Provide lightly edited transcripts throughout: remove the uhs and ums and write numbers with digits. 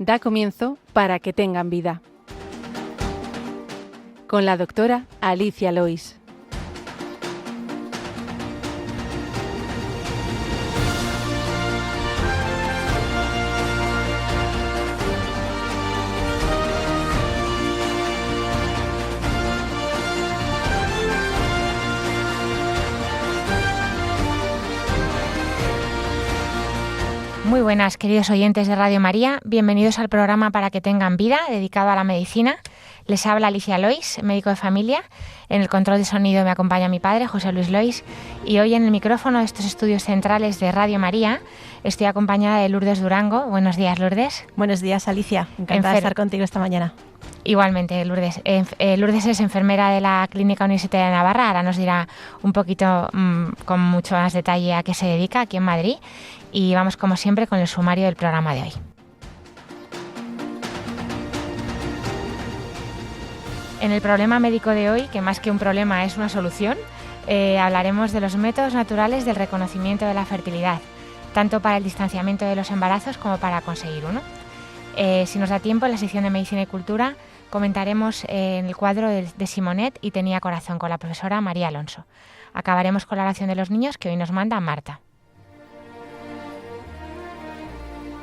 Da comienzo Para que tengan vida, con la doctora Alicia Lois. Muy buenas, queridos oyentes de Radio María. Bienvenidos al programa Para que tengan vida, dedicado a la medicina. Les habla Alicia Lois, médico de familia. En el control de sonido me acompaña mi padre, José Luis Lois. Y hoy en el micrófono de estos estudios centrales de Radio María estoy acompañada de Lourdes Durango. Buenos días, Lourdes. Buenos días, Alicia. Encantada de estar contigo esta mañana. Igualmente, Lourdes. Lourdes es enfermera de la Clínica Universitaria de Navarra. Ahora nos dirá un poquito con mucho más detalle a qué se dedica aquí en Madrid. Y vamos, como siempre, con el sumario del programa de hoy. En el problema médico de hoy, que más que un problema es una solución, hablaremos de los métodos naturales del reconocimiento de la fertilidad, tanto para el distanciamiento de los embarazos como para conseguir uno. Si nos da tiempo, en la sección de Medicina y Cultura comentaremos en el cuadro de Simonet y Tenía corazón, con la profesora María Alonso. Acabaremos con la oración de los niños, que hoy nos manda Marta.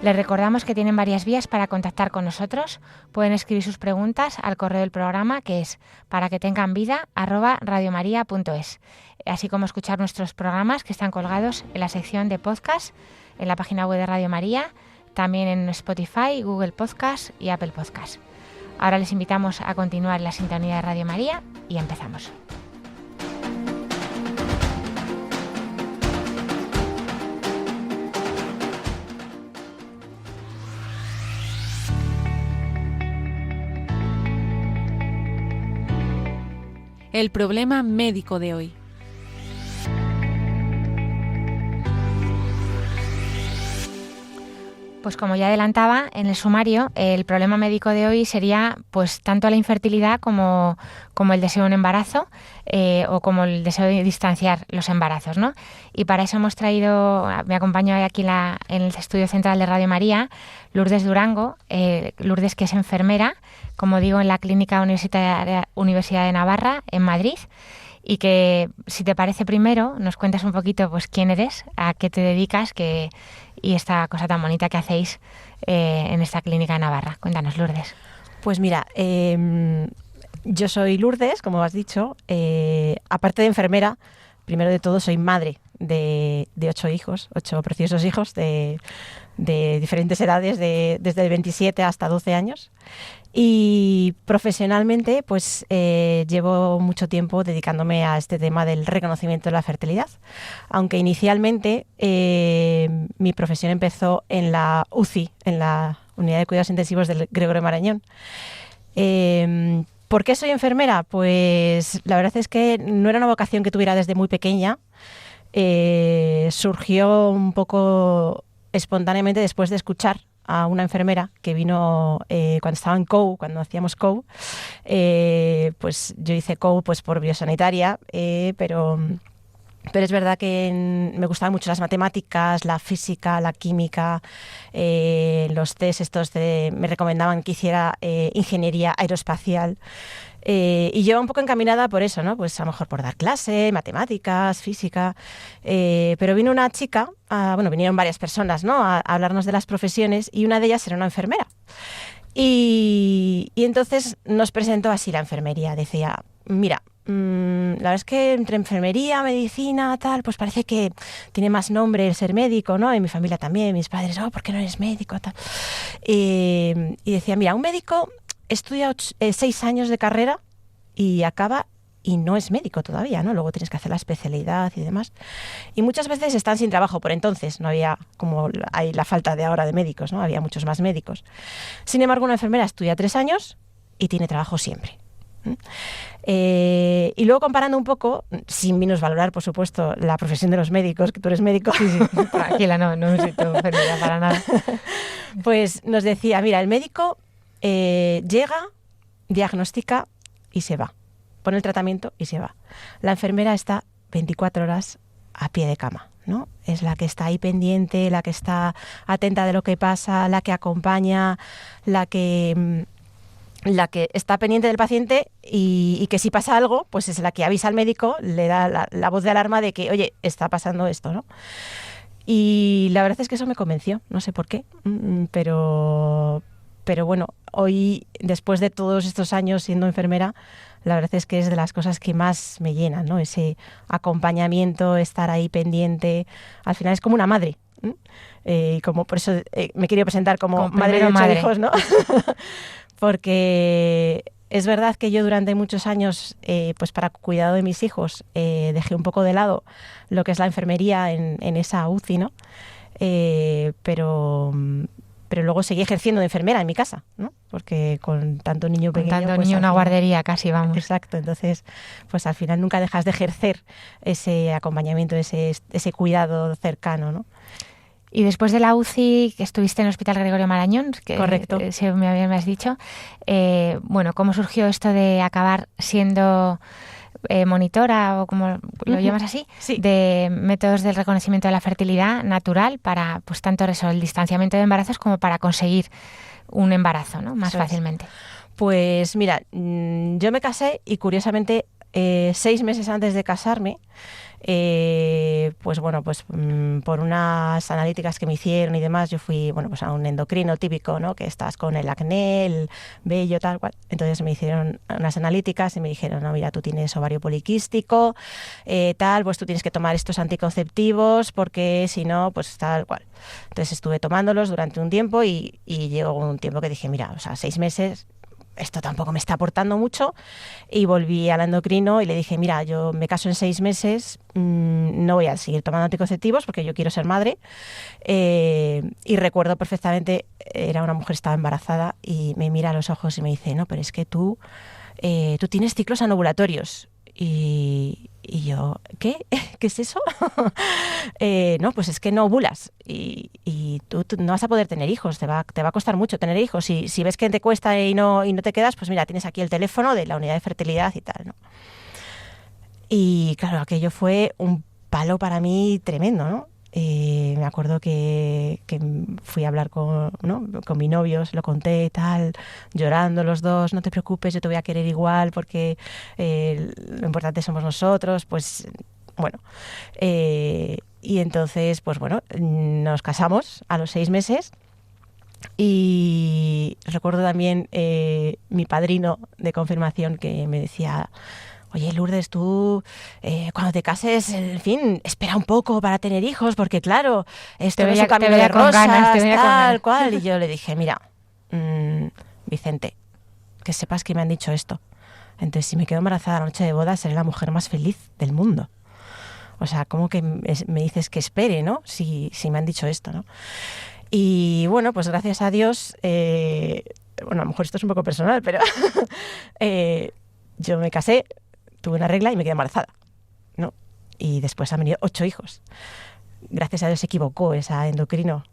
Les recordamos que tienen varias vías para contactar con nosotros. Pueden escribir sus preguntas al correo del programa, que es paraquetenganvida@radiomaria.es, así como escuchar nuestros programas que están colgados en la sección de podcast en la página web de Radio María, también en Spotify, Google Podcast y Apple Podcast. Ahora les invitamos a continuar la sintonía de Radio María y empezamos. El problema médico de hoy. Pues como ya adelantaba en el sumario, el problema médico de hoy sería pues tanto la infertilidad como el deseo de un embarazo o como el deseo de distanciar los embarazos, ¿no? Y para eso hemos traído, me acompaña aquí en el estudio central de Radio María, Lourdes Durango, Lourdes, que es enfermera, como digo, en la Clínica Universidad de Navarra, en Madrid. Y que, si te parece, primero nos cuentas un poquito pues quién eres, a qué te dedicas y esta cosa tan bonita que hacéis en esta clínica de Navarra. Cuéntanos, Lourdes. Pues mira, yo soy Lourdes, como has dicho. Aparte de enfermera, primero de todo soy madre de 8 hijos, 8 preciosos hijos de diferentes edades, desde 27 hasta 12 años. Y profesionalmente pues llevo mucho tiempo dedicándome a este tema del reconocimiento de la fertilidad, aunque inicialmente mi profesión empezó en la UCI, en la Unidad de Cuidados Intensivos del Gregorio Marañón. ¿Por qué soy enfermera? Pues la verdad es que no era una vocación que tuviera desde muy pequeña. Surgió un poco espontáneamente después de escuchar a una enfermera que vino cuando estaba en COU, cuando hacíamos COU. Pues yo hice COU pues por biosanitaria, pero es verdad que me gustaban mucho las matemáticas, la física, la química, los test estos me recomendaban que hiciera ingeniería aeroespacial. Y yo un poco encaminada por eso, ¿no? Pues a lo mejor por dar clase, matemáticas, física. Pero vino una chica, vinieron varias personas, ¿no? A hablarnos de las profesiones, y una de ellas era una enfermera. Y entonces nos presentó así la enfermería. Decía, mira, la verdad es que entre enfermería, medicina, tal, pues parece que tiene más nombre el ser médico, ¿no? En mi familia también, mis padres, ¿por qué no eres médico? Tal. Y decía, mira, un médico estudia 6 años de carrera y acaba y no es médico todavía, ¿no? Luego tienes que hacer la especialidad y demás. Y muchas veces están sin trabajo por entonces. No había, como hay la falta de ahora de médicos, ¿no? Había muchos más médicos. Sin embargo, una enfermera estudia 3 años y tiene trabajo siempre. Y luego, comparando un poco, sin minusvalorar, por supuesto, la profesión de los médicos, que tú eres médico. Sí, tranquila, no necesito enfermedad para nada. Pues nos decía, mira, el médico llega, diagnostica y se va. Pone el tratamiento y se va. La enfermera está 24 horas a pie de cama. ¿no? Es la que está ahí pendiente, la que está atenta de lo que pasa, la que acompaña, la que está pendiente del paciente y que si pasa algo, pues es la que avisa al médico, le da la voz de alarma de que, oye, está pasando esto, ¿no? Y la verdad es que eso me convenció, no sé por qué, pero bueno, hoy, después de todos estos años siendo enfermera, la verdad es que es de las cosas que más me llenan, ¿no? Ese acompañamiento, estar ahí pendiente, al final es como una madre. Y como por eso me quería presentar como madre de 8 hijos, ¿no? Porque es verdad que yo durante muchos años, pues para cuidado de mis hijos, dejé un poco de lado lo que es la enfermería en esa UCI, ¿no? Pero luego seguí ejerciendo de enfermera en mi casa, ¿no? Porque con tanto niño pequeño... Con tanto pues, niño, una guardería casi, vamos. Exacto, entonces, pues al final nunca dejas de ejercer ese acompañamiento, ese cuidado cercano, ¿no? Y después de la UCI, que estuviste en el Hospital Gregorio Marañón, que correcto, me has dicho, bueno, ¿cómo surgió esto de acabar siendo monitora, o como lo llamas así, sí, de métodos del reconocimiento de la fertilidad natural para, pues tanto eso, el distanciamiento de embarazos como para conseguir un embarazo, ¿no? Más fácilmente? Pues mira, yo me casé y curiosamente 6 meses antes de casarme, pues bueno, pues por unas analíticas que me hicieron y demás, yo fui, bueno, pues a un endocrino típico, ¿no? Que estás con el acné, el vello, tal cual. Entonces me hicieron unas analíticas y me dijeron, no, mira, tú tienes ovario poliquístico, tal, pues tú tienes que tomar estos anticonceptivos porque si no, pues tal cual. Entonces estuve tomándolos durante un tiempo y llegó un tiempo que dije, mira, o sea, 6 meses... esto tampoco me está aportando mucho, y volví al endocrino y le dije, mira, yo me caso en 6 meses, no voy a seguir tomando anticonceptivos porque yo quiero ser madre. Y recuerdo perfectamente, era una mujer, estaba embarazada y me mira a los ojos y me dice, no, pero es que tú tienes ciclos anovulatorios. Y yo, ¿qué? ¿Qué es eso? No, pues es que no ovulas y tú no vas a poder tener hijos, te va a costar mucho tener hijos. Y si ves que te cuesta y no te quedas, pues mira, tienes aquí el teléfono de la unidad de fertilidad y tal, ¿no? Y claro, aquello fue un palo para mí tremendo, ¿no? Me acuerdo que fui a hablar con mi novio, se lo conté, tal, llorando los dos, no te preocupes, yo te voy a querer igual porque lo importante somos nosotros, pues bueno. Y entonces, pues bueno, nos casamos a los 6 meses y recuerdo también mi padrino de confirmación que me decía... Oye, Lourdes, tú cuando te cases, en fin, espera un poco para tener hijos, porque claro, esto no es un camino de rosas, tal cual. Y yo le dije, mira, Vicente, que sepas que me han dicho esto. Entonces, si me quedo embarazada la noche de boda, seré la mujer más feliz del mundo. O sea, ¿cómo que me dices que espere, no? Si me han dicho esto, ¿no? Y bueno, pues gracias a Dios, bueno, a lo mejor esto es un poco personal, pero yo me casé, tuve una regla y me quedé embarazada, ¿no? Y después han venido 8 hijos. Gracias a Dios se equivocó esa endocrino.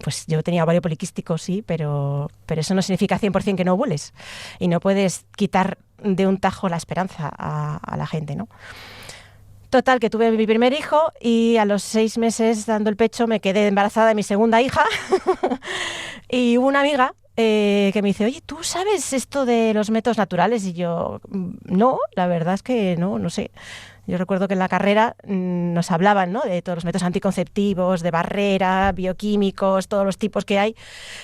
Pues yo tenía ovario poliquístico, sí, pero eso no significa 100% que no ovules. Y no puedes quitar de un tajo la esperanza a la gente, ¿no? Total, que tuve mi primer hijo y a los 6 meses dando el pecho me quedé embarazada de mi segunda hija. Y hubo una amiga que me dice, oye, ¿tú sabes esto de los métodos naturales? Y yo, no, la verdad es que no sé. Yo recuerdo que en la carrera nos hablaban, ¿no?, de todos los métodos anticonceptivos, de barrera, bioquímicos, todos los tipos que hay.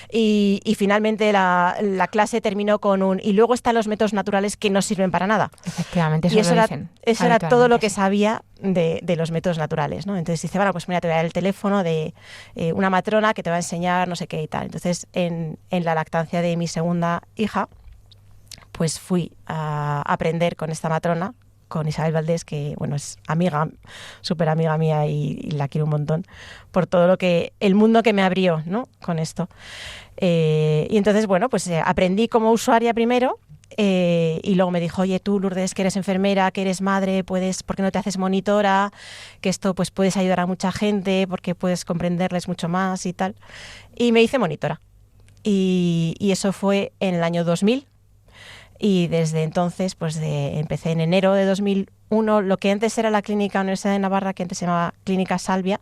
Y finalmente la clase terminó con un... Y luego están los métodos naturales que no sirven para nada. Efectivamente, eso lo dicen. Eso era todo lo que sabía de los métodos naturales, ¿no? Entonces dice, bueno, pues mira, te voy a dar el teléfono de una matrona que te va a enseñar no sé qué y tal. Entonces, en la lactancia de mi segunda hija, pues fui a aprender con esta matrona, con Isabel Valdés, que bueno, es amiga, súper amiga mía y la quiero un montón por todo el mundo que me abrió, ¿no?, con esto. Y entonces, bueno, pues aprendí como usuaria primero y luego me dijo, oye, tú, Lourdes, que eres enfermera, que eres madre, ¿por qué no te haces monitora? Que esto pues puedes ayudar a mucha gente porque puedes comprenderles mucho más y tal. Y me hice monitora. Y eso fue en el año 2000. y desde entonces pues empecé en enero de 2001, lo que antes era la Clínica Universidad de Navarra, que antes se llamaba Clínica Salvia,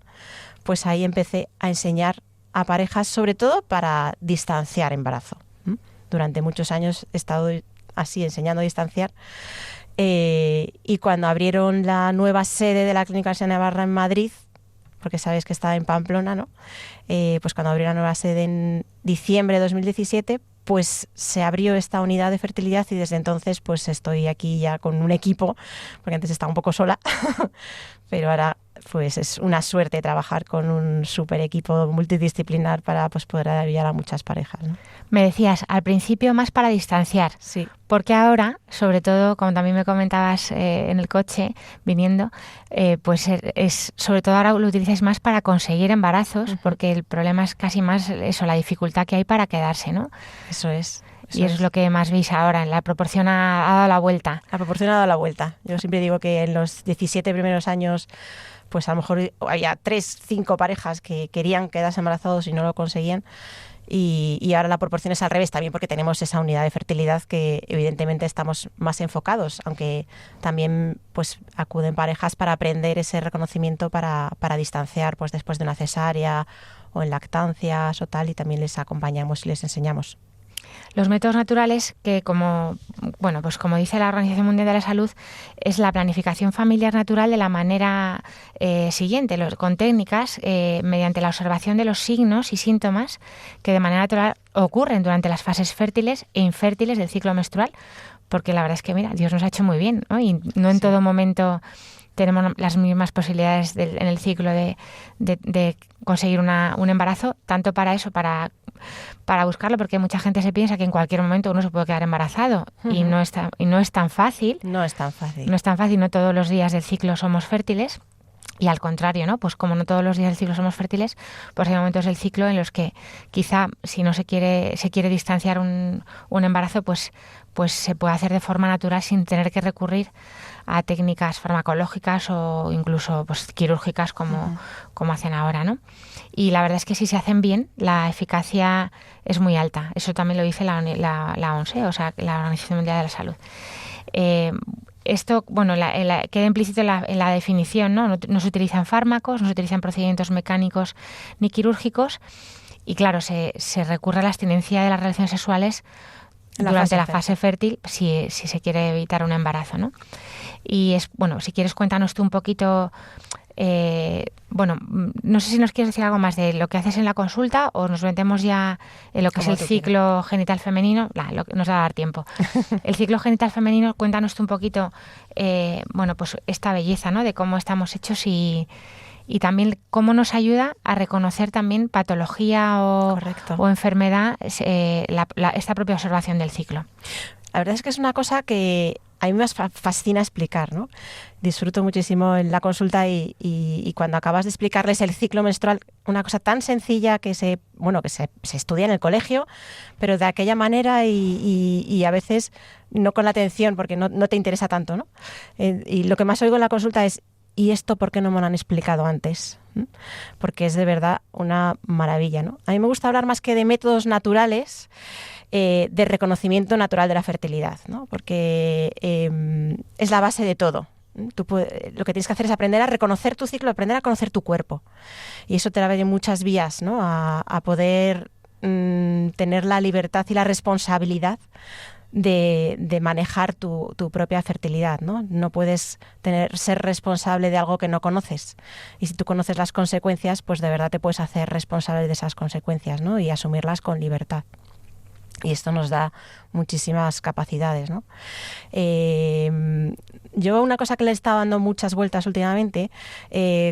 pues ahí empecé a enseñar a parejas, sobre todo para distanciar embarazo. Durante muchos años he estado así enseñando a distanciar. Y cuando abrieron la nueva sede de la Clínica Universidad de Navarra en Madrid, porque sabéis que estaba en Pamplona, ¿no? Pues cuando abrió la nueva sede en diciembre de 2017, pues se abrió esta unidad de fertilidad y desde entonces pues estoy aquí ya con un equipo, porque antes estaba un poco sola, pero ahora pues es una suerte trabajar con un súper equipo multidisciplinar para pues poder ayudar a muchas parejas, ¿no? Me decías, al principio más para distanciar, Sí. porque ahora, sobre todo, como también me comentabas en el coche viniendo, pues es sobre todo ahora lo utilizáis más para conseguir embarazos, porque el problema es casi más eso, la dificultad que hay para quedarse, ¿no? Eso es. Y eso es lo que más veis ahora, en la proporción ha dado la vuelta. La proporción ha dado la vuelta. Yo siempre digo que en los 17 primeros años, pues a lo mejor había 3, 5 parejas que querían quedarse embarazados y no lo conseguían. Y ahora la proporción es al revés, también porque tenemos esa unidad de fertilidad que evidentemente estamos más enfocados, aunque también pues acuden parejas para aprender ese reconocimiento para distanciar pues después de una cesárea o en lactancias o tal, y también les acompañamos y les enseñamos. Los métodos naturales, que como dice la Organización Mundial de la Salud, es la planificación familiar natural de la manera siguiente, con técnicas mediante la observación de los signos y síntomas que de manera natural ocurren durante las fases fértiles e infértiles del ciclo menstrual, porque la verdad es que, mira, Dios nos ha hecho muy bien, ¿no? Y no en todo momento tenemos las mismas posibilidades en el ciclo de conseguir un embarazo, tanto para eso, para buscarlo, porque mucha gente se piensa que en cualquier momento uno se puede quedar embarazado. Y no es tan fácil. No es tan fácil. No es tan fácil, no todos los días del ciclo somos fértiles. Y al contrario, ¿no? Pues como no todos los días del ciclo somos fértiles, pues hay momentos del ciclo en los que quizá si no se quiere distanciar un embarazo, pues se puede hacer de forma natural sin tener que recurrir a técnicas farmacológicas o incluso pues quirúrgicas como hacen ahora, ¿no? Y la verdad es que si se hacen bien, la eficacia es muy alta. Eso también lo dice la OMS, o sea, la Organización Mundial de la Salud. Esto, queda implícito en la definición, ¿no? No se utilizan fármacos, no se utilizan procedimientos mecánicos ni quirúrgicos, y claro, se recurre a la abstinencia de las relaciones sexuales durante la fase fértil si se quiere evitar un embarazo, ¿no? Y si quieres cuéntanos tú un poquito, no sé si nos quieres decir algo más de lo que haces en la consulta o nos metemos ya en lo que es el ciclo genital femenino. Nos va a dar tiempo. El ciclo genital femenino, cuéntanos tú un poquito, pues esta belleza, ¿no? De cómo estamos hechos y también cómo nos ayuda a reconocer también patología o enfermedad, esta propia observación del ciclo. La verdad es que es una cosa que a mí me fascina explicar, ¿no? Disfruto muchísimo en la consulta y cuando acabas de explicarles el ciclo menstrual, una cosa tan sencilla que se estudia en el colegio, pero de aquella manera y a veces no con la atención porque no te interesa tanto, ¿no? Y lo que más oigo en la consulta es: ¿y esto por qué no me lo han explicado antes? Porque es de verdad una maravilla, ¿no? A mí me gusta hablar más que de métodos naturales, de reconocimiento natural de la fertilidad, ¿no? Porque es la base de todo. Lo que tienes que hacer es aprender a reconocer tu ciclo, aprender a conocer tu cuerpo. Y eso te abre muchas vías, ¿no? A poder tener la libertad y la responsabilidad de manejar tu propia fertilidad, ¿no? No puedes ser responsable de algo que no conoces. Y si tú conoces las consecuencias, pues de verdad te puedes hacer responsable de esas consecuencias, ¿no? Y asumirlas con libertad. Y esto nos da muchísimas capacidades, ¿no? Yo una cosa que le he estado dando muchas vueltas últimamente,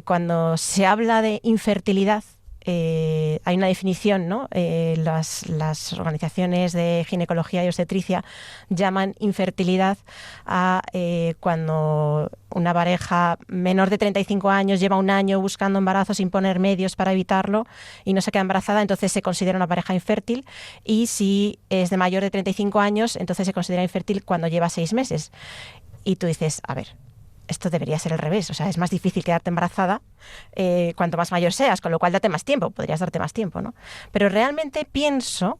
cuando se habla de infertilidad, hay una definición, ¿no? Las organizaciones de ginecología y obstetricia llaman infertilidad a cuando una pareja menor de 35 años lleva un año buscando embarazo sin poner medios para evitarlo y no se queda embarazada, entonces se considera una pareja infértil, y si es de mayor de 35 años, entonces se considera infértil cuando lleva 6 meses. Y tú dices, a ver, esto debería ser al revés. O sea, es más difícil quedarte embarazada cuanto más mayor seas, con lo cual date más tiempo, podrías darte más tiempo, ¿no? Pero realmente pienso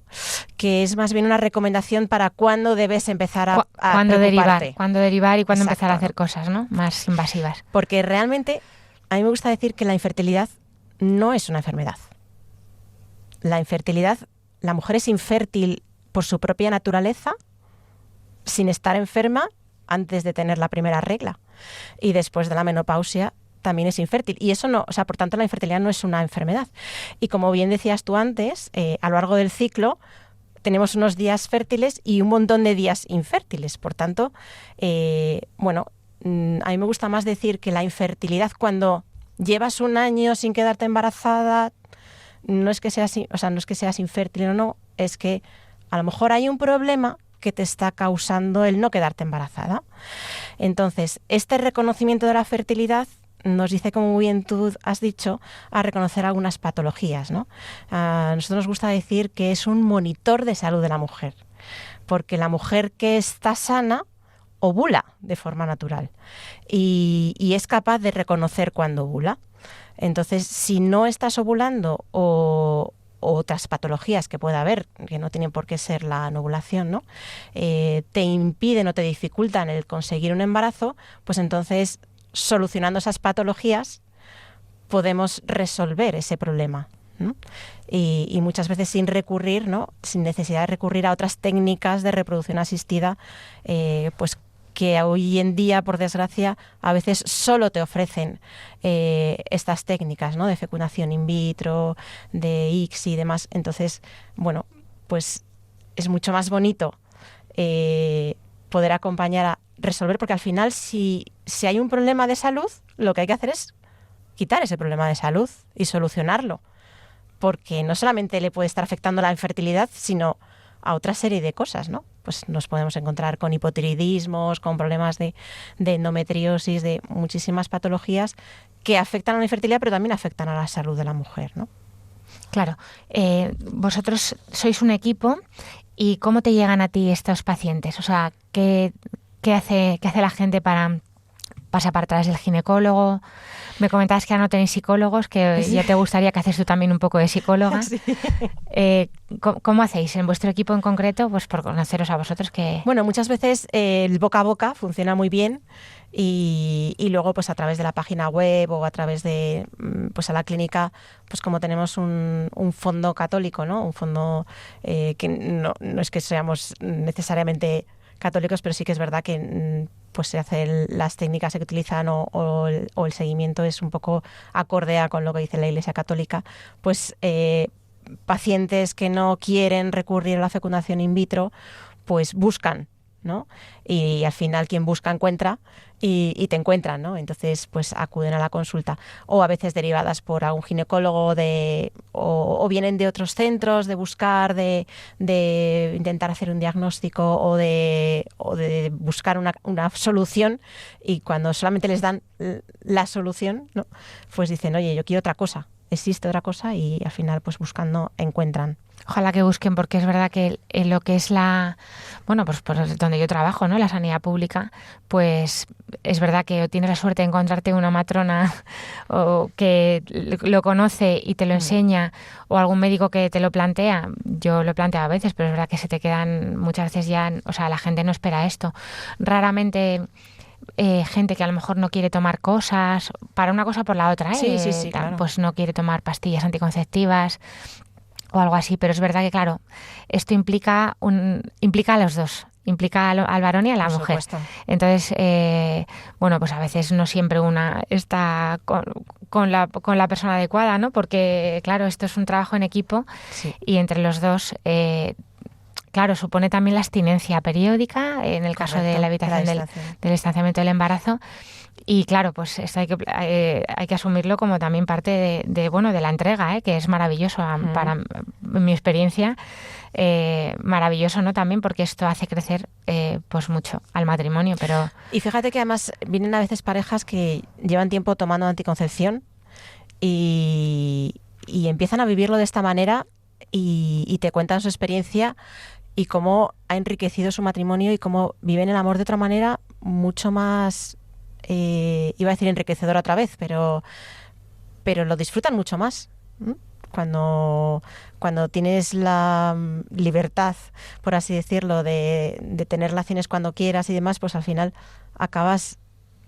que es más bien una recomendación para cuándo debes empezar a cuándo preocuparte. Cuándo derivar y cuándo empezar a Exacto. hacer cosas, ¿no? Más invasivas. Porque realmente a mí me gusta decir que la infertilidad no es una enfermedad. La infertilidad, la mujer es infértil por su propia naturaleza, sin estar enferma antes de tener la primera regla. Y después de la menopausia también es infértil. Y eso no, o sea, por tanto, la infertilidad no es una enfermedad. Y como bien decías tú antes, a lo largo del ciclo tenemos unos días fértiles y un montón de días infértiles. Por tanto, a mí me gusta más decir que la infertilidad, cuando llevas un año sin quedarte embarazada, no es que seas, no es que seas infértil o no, es que a lo mejor hay un problema que te está causando el no quedarte embarazada. Entonces, este reconocimiento de la fertilidad nos dice, como muy bien tú has dicho, a reconocer algunas patologías, ¿no? A nosotros nos gusta decir que es un monitor de salud de la mujer, porque la mujer que está sana ovula de forma natural y es capaz de reconocer cuando ovula. Entonces, si no estás ovulando o otras patologías que pueda haber, que no tienen por qué ser la no ovulación, ¿no? Te impiden o te dificultan el conseguir un embarazo, pues entonces, solucionando esas patologías, podemos resolver ese problema, ¿no? Y muchas veces sin recurrir, ¿no? Sin necesidad de recurrir a otras técnicas de reproducción asistida, pues que hoy en día, por desgracia, a veces solo te ofrecen estas técnicas, ¿no? De fecundación in vitro, de ICSI y demás. Entonces, bueno, pues es mucho más bonito poder acompañar a resolver, porque al final, si hay un problema de salud, lo que hay que hacer es quitar ese problema de salud y solucionarlo, porque no solamente le puede estar afectando la infertilidad, sino a otra serie de cosas, ¿no? Pues nos podemos encontrar con hipotiroidismos, con problemas de endometriosis, de muchísimas patologías que afectan a la infertilidad, pero también afectan a la salud de la mujer, ¿no? Claro. Vosotros sois un equipo, ¿y cómo te llegan a ti estos pacientes? O sea, ¿qué hace la gente para pasar para atrás del ginecólogo? Me comentabas que ya no tenéis psicólogos, que ya te gustaría que haces tú también un poco de psicóloga. Sí. ¿Cómo hacéis en vuestro equipo en concreto? Pues por conoceros a vosotros que... Bueno, muchas veces el boca a boca funciona muy bien y luego pues a través de la página web o a través de pues a la clínica, pues como tenemos un fondo católico, ¿no? Un fondo que no es que seamos necesariamente católicos, pero sí que es verdad que pues se hacen las técnicas que utilizan o el seguimiento es un poco acorde a con lo que dice la Iglesia Católica, pues pacientes que no quieren recurrir a la fecundación in vitro, pues buscan, ¿no? Y al final quien busca encuentra y te encuentran, ¿no? Entonces pues acuden a la consulta, o a veces derivadas por algún ginecólogo o vienen de otros centros de buscar, de intentar hacer un diagnóstico o de buscar una solución, y cuando solamente les dan la solución, ¿no? Pues dicen, oye, yo quiero otra cosa, existe otra cosa, y al final pues buscando encuentran. Ojalá que busquen, porque es verdad que en lo que es pues donde yo trabajo, ¿no? La sanidad pública, pues es verdad que tienes la suerte de encontrarte una matrona o que lo conoce y te lo enseña, o algún médico que te lo plantea. Yo lo he planteado a veces, pero es verdad que se te quedan muchas veces ya, o sea, la gente no espera esto. Raramente gente que a lo mejor no quiere tomar cosas para una cosa por la otra, Sí, claro. Pues no quiere tomar pastillas anticonceptivas o algo así, pero es verdad que, claro, esto implica a los dos, implica al varón y a la mujer. Supuesto. Entonces, pues a veces no siempre una está con la persona adecuada, ¿no? Porque, claro, esto es un trabajo en equipo, sí. Y entre los dos, claro, supone también la abstinencia periódica en el caso de la evitación del distanciamiento del embarazo. Y claro, pues esto hay que asumirlo como también parte de la entrega, que es maravilloso para mi experiencia, maravilloso, ¿no? También porque esto hace crecer pues mucho al matrimonio, pero... Y fíjate que además vienen a veces parejas que llevan tiempo tomando anticoncepción y empiezan a vivirlo de esta manera y te cuentan su experiencia y cómo ha enriquecido su matrimonio y cómo viven el amor de otra manera mucho más iba a decir enriquecedora otra vez, pero lo disfrutan mucho más. Cuando tienes la libertad, por así decirlo, de tener relaciones cuando quieras y demás, pues al final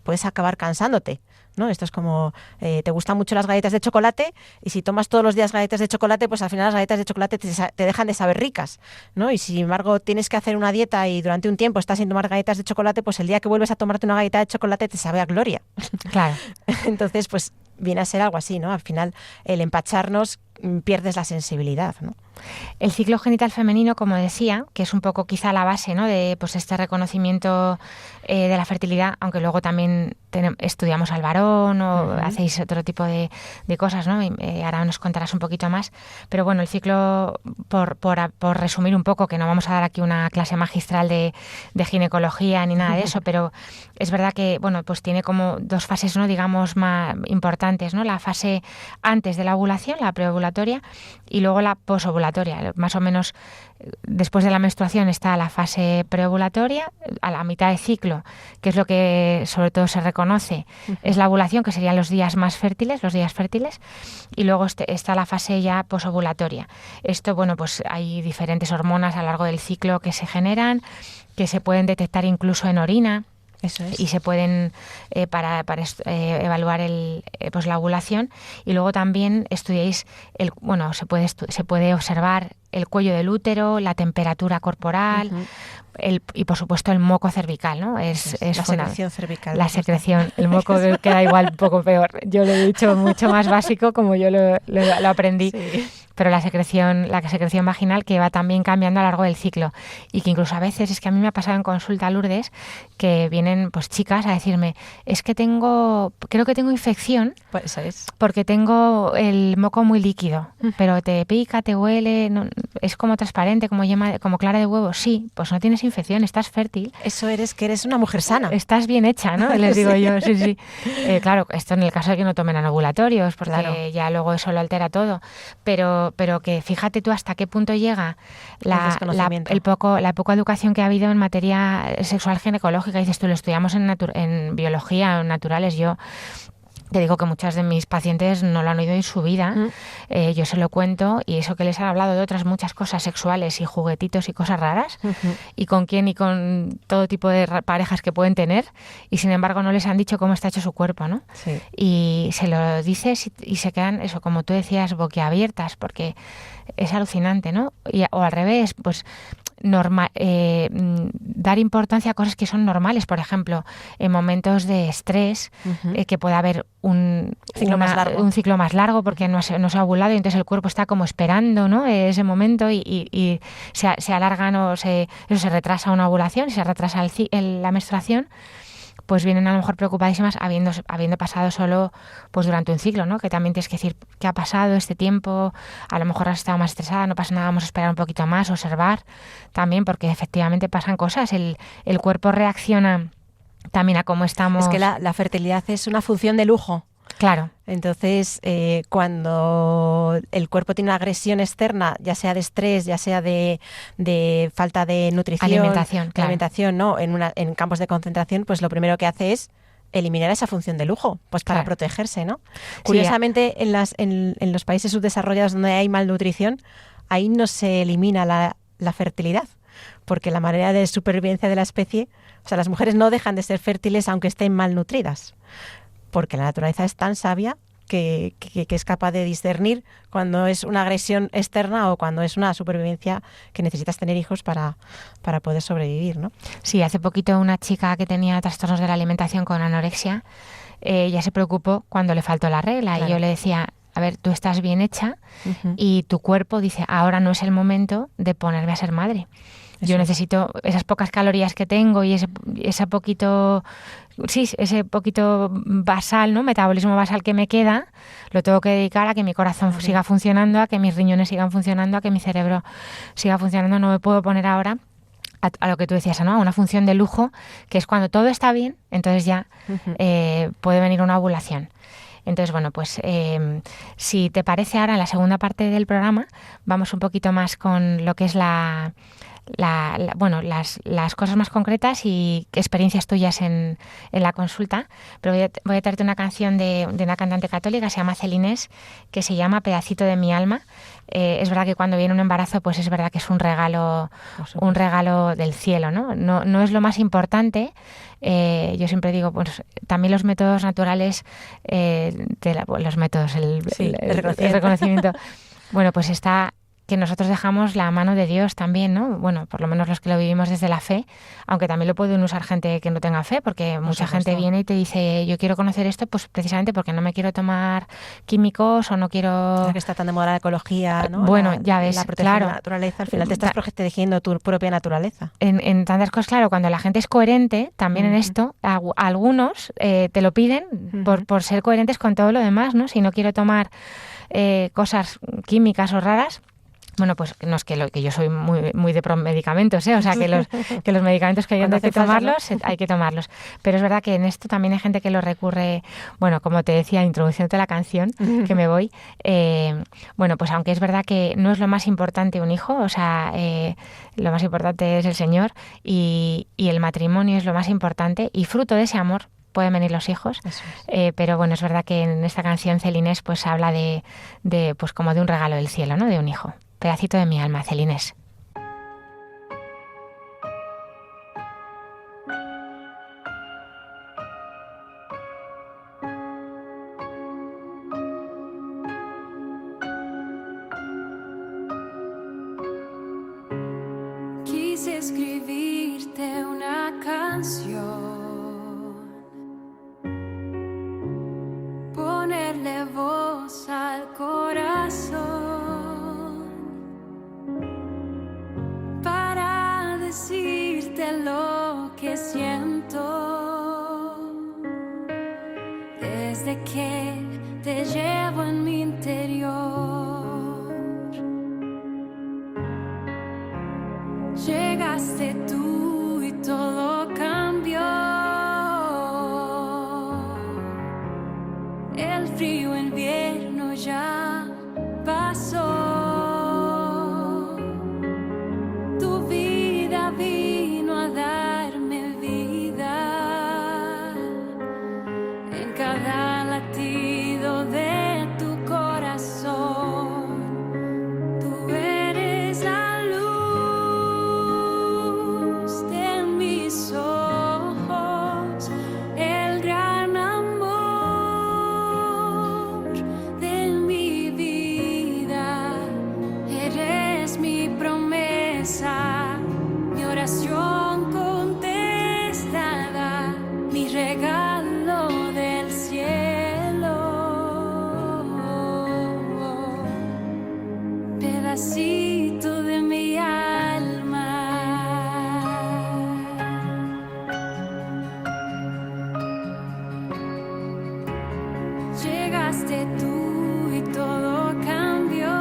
puedes acabar cansándote, ¿no? Esto es como, te gustan mucho las galletas de chocolate y si tomas todos los días galletas de chocolate, pues al final las galletas de chocolate te dejan de saber ricas, ¿no? Y sin embargo tienes que hacer una dieta y durante un tiempo estás sin tomar galletas de chocolate, pues el día que vuelves a tomarte una galleta de chocolate te sabe a gloria. Claro. Entonces, pues viene a ser algo así, ¿no? Al final, el empacharnos pierdes la sensibilidad, ¿no? El ciclo genital femenino, como decía, que es un poco quizá la base, ¿no?, de pues este reconocimiento de la fertilidad, aunque luego también estudiamos al varón o hacéis otro tipo de cosas, ¿no? Y, ahora nos contarás un poquito más. Pero bueno, el ciclo, por resumir un poco, que no vamos a dar aquí una clase magistral de ginecología ni nada de eso, pero es verdad que, bueno, pues tiene como dos fases, ¿no?, digamos, más importantes, ¿no? La fase antes de la ovulación, la preovulatoria, y luego la posovulatoria. Más o menos después de la menstruación está la fase preovulatoria, a la mitad de ciclo, que es lo que sobre todo se reconoce, es la ovulación, que serían los días más fértiles, y luego está la fase ya posovulatoria. Esto, bueno, pues hay diferentes hormonas a lo largo del ciclo que se generan, que se pueden detectar incluso en orina. Eso es. Y se pueden para evaluar pues la ovulación. Y luego también estudiáis se puede observar el cuello del útero, la temperatura corporal, y por supuesto el moco cervical, ¿no? Es la secreción cervical. La secreción, el moco queda igual un poco peor. Yo lo he dicho mucho más básico como yo lo aprendí. Sí. Pero la secreción vaginal, que va también cambiando a lo largo del ciclo, y que incluso a veces, es que a mí me ha pasado en consulta, Lourdes, que vienen pues chicas a decirme, es que creo que tengo infección, pues eso es, porque tengo el moco muy líquido, pero te pica, te huele, no, es como transparente, como clara de huevo. Sí, pues no tienes infección, estás fértil. Eso que eres una mujer sana. Estás bien hecha, ¿no? Les digo yo, sí. Claro, esto en el caso de que no tomen anovulatorios, porque ya luego eso lo altera todo, pero que fíjate tú hasta qué punto llega la poca educación que ha habido en materia sexual ginecológica. Dices tú, lo estudiamos en biología, en naturales. Yo te digo que muchas de mis pacientes no lo han oído en su vida. Yo se lo cuento, y eso que les han hablado de otras muchas cosas sexuales y juguetitos y cosas raras, y con quién y con todo tipo de parejas que pueden tener, y sin embargo no les han dicho cómo está hecho su cuerpo, ¿no? Sí. Y se lo dices y se quedan, eso, como tú decías, boquiabiertas, porque es alucinante, ¿no? O al revés, pues dar importancia a cosas que son normales. Por ejemplo, en momentos de estrés, que puede haber un ciclo más largo porque no se ha ovulado, y entonces el cuerpo está como esperando, ¿no?, ese momento, y se alargan se retrasa una ovulación, se retrasa la menstruación. Pues vienen a lo mejor preocupadísimas habiendo pasado solo pues durante un ciclo, ¿no? Que también tienes que decir qué ha pasado este tiempo, a lo mejor has estado más estresada, no pasa nada, vamos a esperar un poquito más, observar también, porque efectivamente pasan cosas, el cuerpo reacciona también a cómo estamos. Es que la fertilidad es una función de lujo. Claro. Entonces, cuando el cuerpo tiene una agresión externa, ya sea de estrés, ya sea de falta de nutrición, alimentación, ¿no?, en campos de concentración, pues lo primero que hace es eliminar esa función de lujo, pues para protegerse, ¿no? Curiosamente, en los países subdesarrollados donde hay malnutrición, ahí no se elimina la fertilidad, porque la manera de supervivencia de la especie, o sea, las mujeres no dejan de ser fértiles aunque estén malnutridas, porque la naturaleza es tan sabia que es capaz de discernir cuando es una agresión externa o cuando es una supervivencia que necesitas tener hijos para poder sobrevivir, ¿no? Sí, hace poquito una chica que tenía trastornos de la alimentación con anorexia, ya se preocupó cuando le faltó la regla. Claro. Y yo le decía, a ver, tú estás bien hecha y tu cuerpo dice, ahora no es el momento de ponerme a ser madre. Yo necesito esas pocas calorías que tengo y ese poquito basal, ¿no?, metabolismo basal que me queda, lo tengo que dedicar a que mi corazón siga funcionando, a que mis riñones sigan funcionando, a que mi cerebro siga funcionando. No me puedo poner ahora a lo que tú decías, ¿no?, a una función de lujo, que es cuando todo está bien, entonces ya puede venir una ovulación. Entonces, bueno, pues si te parece, ahora en la segunda parte del programa vamos un poquito más con lo que es la las cosas más concretas y experiencias tuyas en la consulta. Pero voy a traerte una canción de una cantante católica, se llama Celines, que se llama Pedacito de mi alma. Es verdad que cuando viene un embarazo, pues es verdad que es un regalo del cielo, ¿no? No es lo más importante. Yo siempre digo, pues también los métodos naturales, los métodos, el reconocimiento. Bueno, pues está que nosotros dejamos la mano de Dios también, ¿no? Bueno, por lo menos los que lo vivimos desde la fe, aunque también lo pueden usar gente que no tenga fe, porque mucha gente viene y te dice, yo quiero conocer esto, pues precisamente porque no me quiero tomar químicos o no quiero... Ahora que está tan de moda la ecología, ¿no? Bueno, ya ves, la protección claro. de la naturaleza, al final te estás protegiendo tu propia naturaleza. En tantas cosas, claro, cuando la gente es coherente, también en esto, algunos te lo piden por ser coherentes con todo lo demás, ¿no? Si no quiero tomar cosas químicas o raras, bueno, pues no es que yo soy muy de pro medicamentos, o sea, que los medicamentos que hay que tomarlos, ¿no? Hay que tomarlos. Pero es verdad que en esto también hay gente que lo recurre, bueno, como te decía, introduciéndote la canción, que me voy, bueno, pues aunque es verdad que no es lo más importante un hijo, o sea, lo más importante es el Señor y el matrimonio es lo más importante y fruto de ese amor pueden venir los hijos, pero bueno, es verdad que en esta canción Celines pues habla de pues como de un regalo del cielo, ¿no? De un hijo. Pedacito de mi alma, Celines. Quise escribirte una canción, ponerle voz al corazón, para decirte lo que siento desde que te llevo en mi interior. Llegaste tú y todo cambió. El frío invierno ya pasó. Tu vida vino a darme vida en cada latido de tu corazón. Tú eres la luz de mis ojos, el gran amor de mi vida. Eres mi promesa, mi oración contestada, mi regalo del cielo. Pedacito de mi alma. Llegaste tú y todo cambió.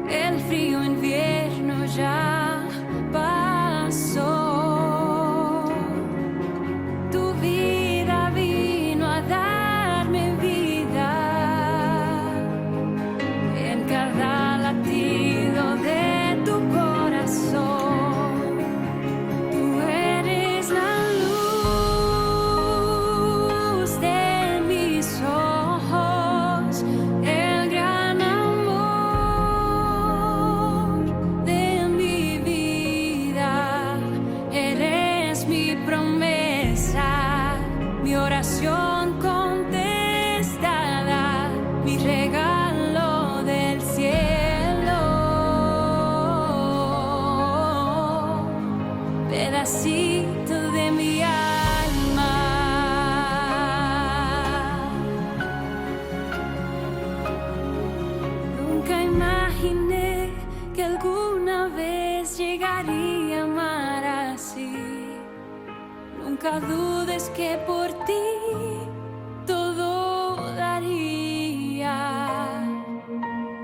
El frío invierno ya pasó. Tu vida vino a darme vida en cada latido de tu corazón. Tú eres la luz de mis ojos, el gran amor de mi vida. Eres mi promesa, mi oración contestada, mi regalo del cielo. Pedacito de mi alma. Nunca imaginé que alguna vez llegaría a amar así. Nunca dudes que por ti todo daría.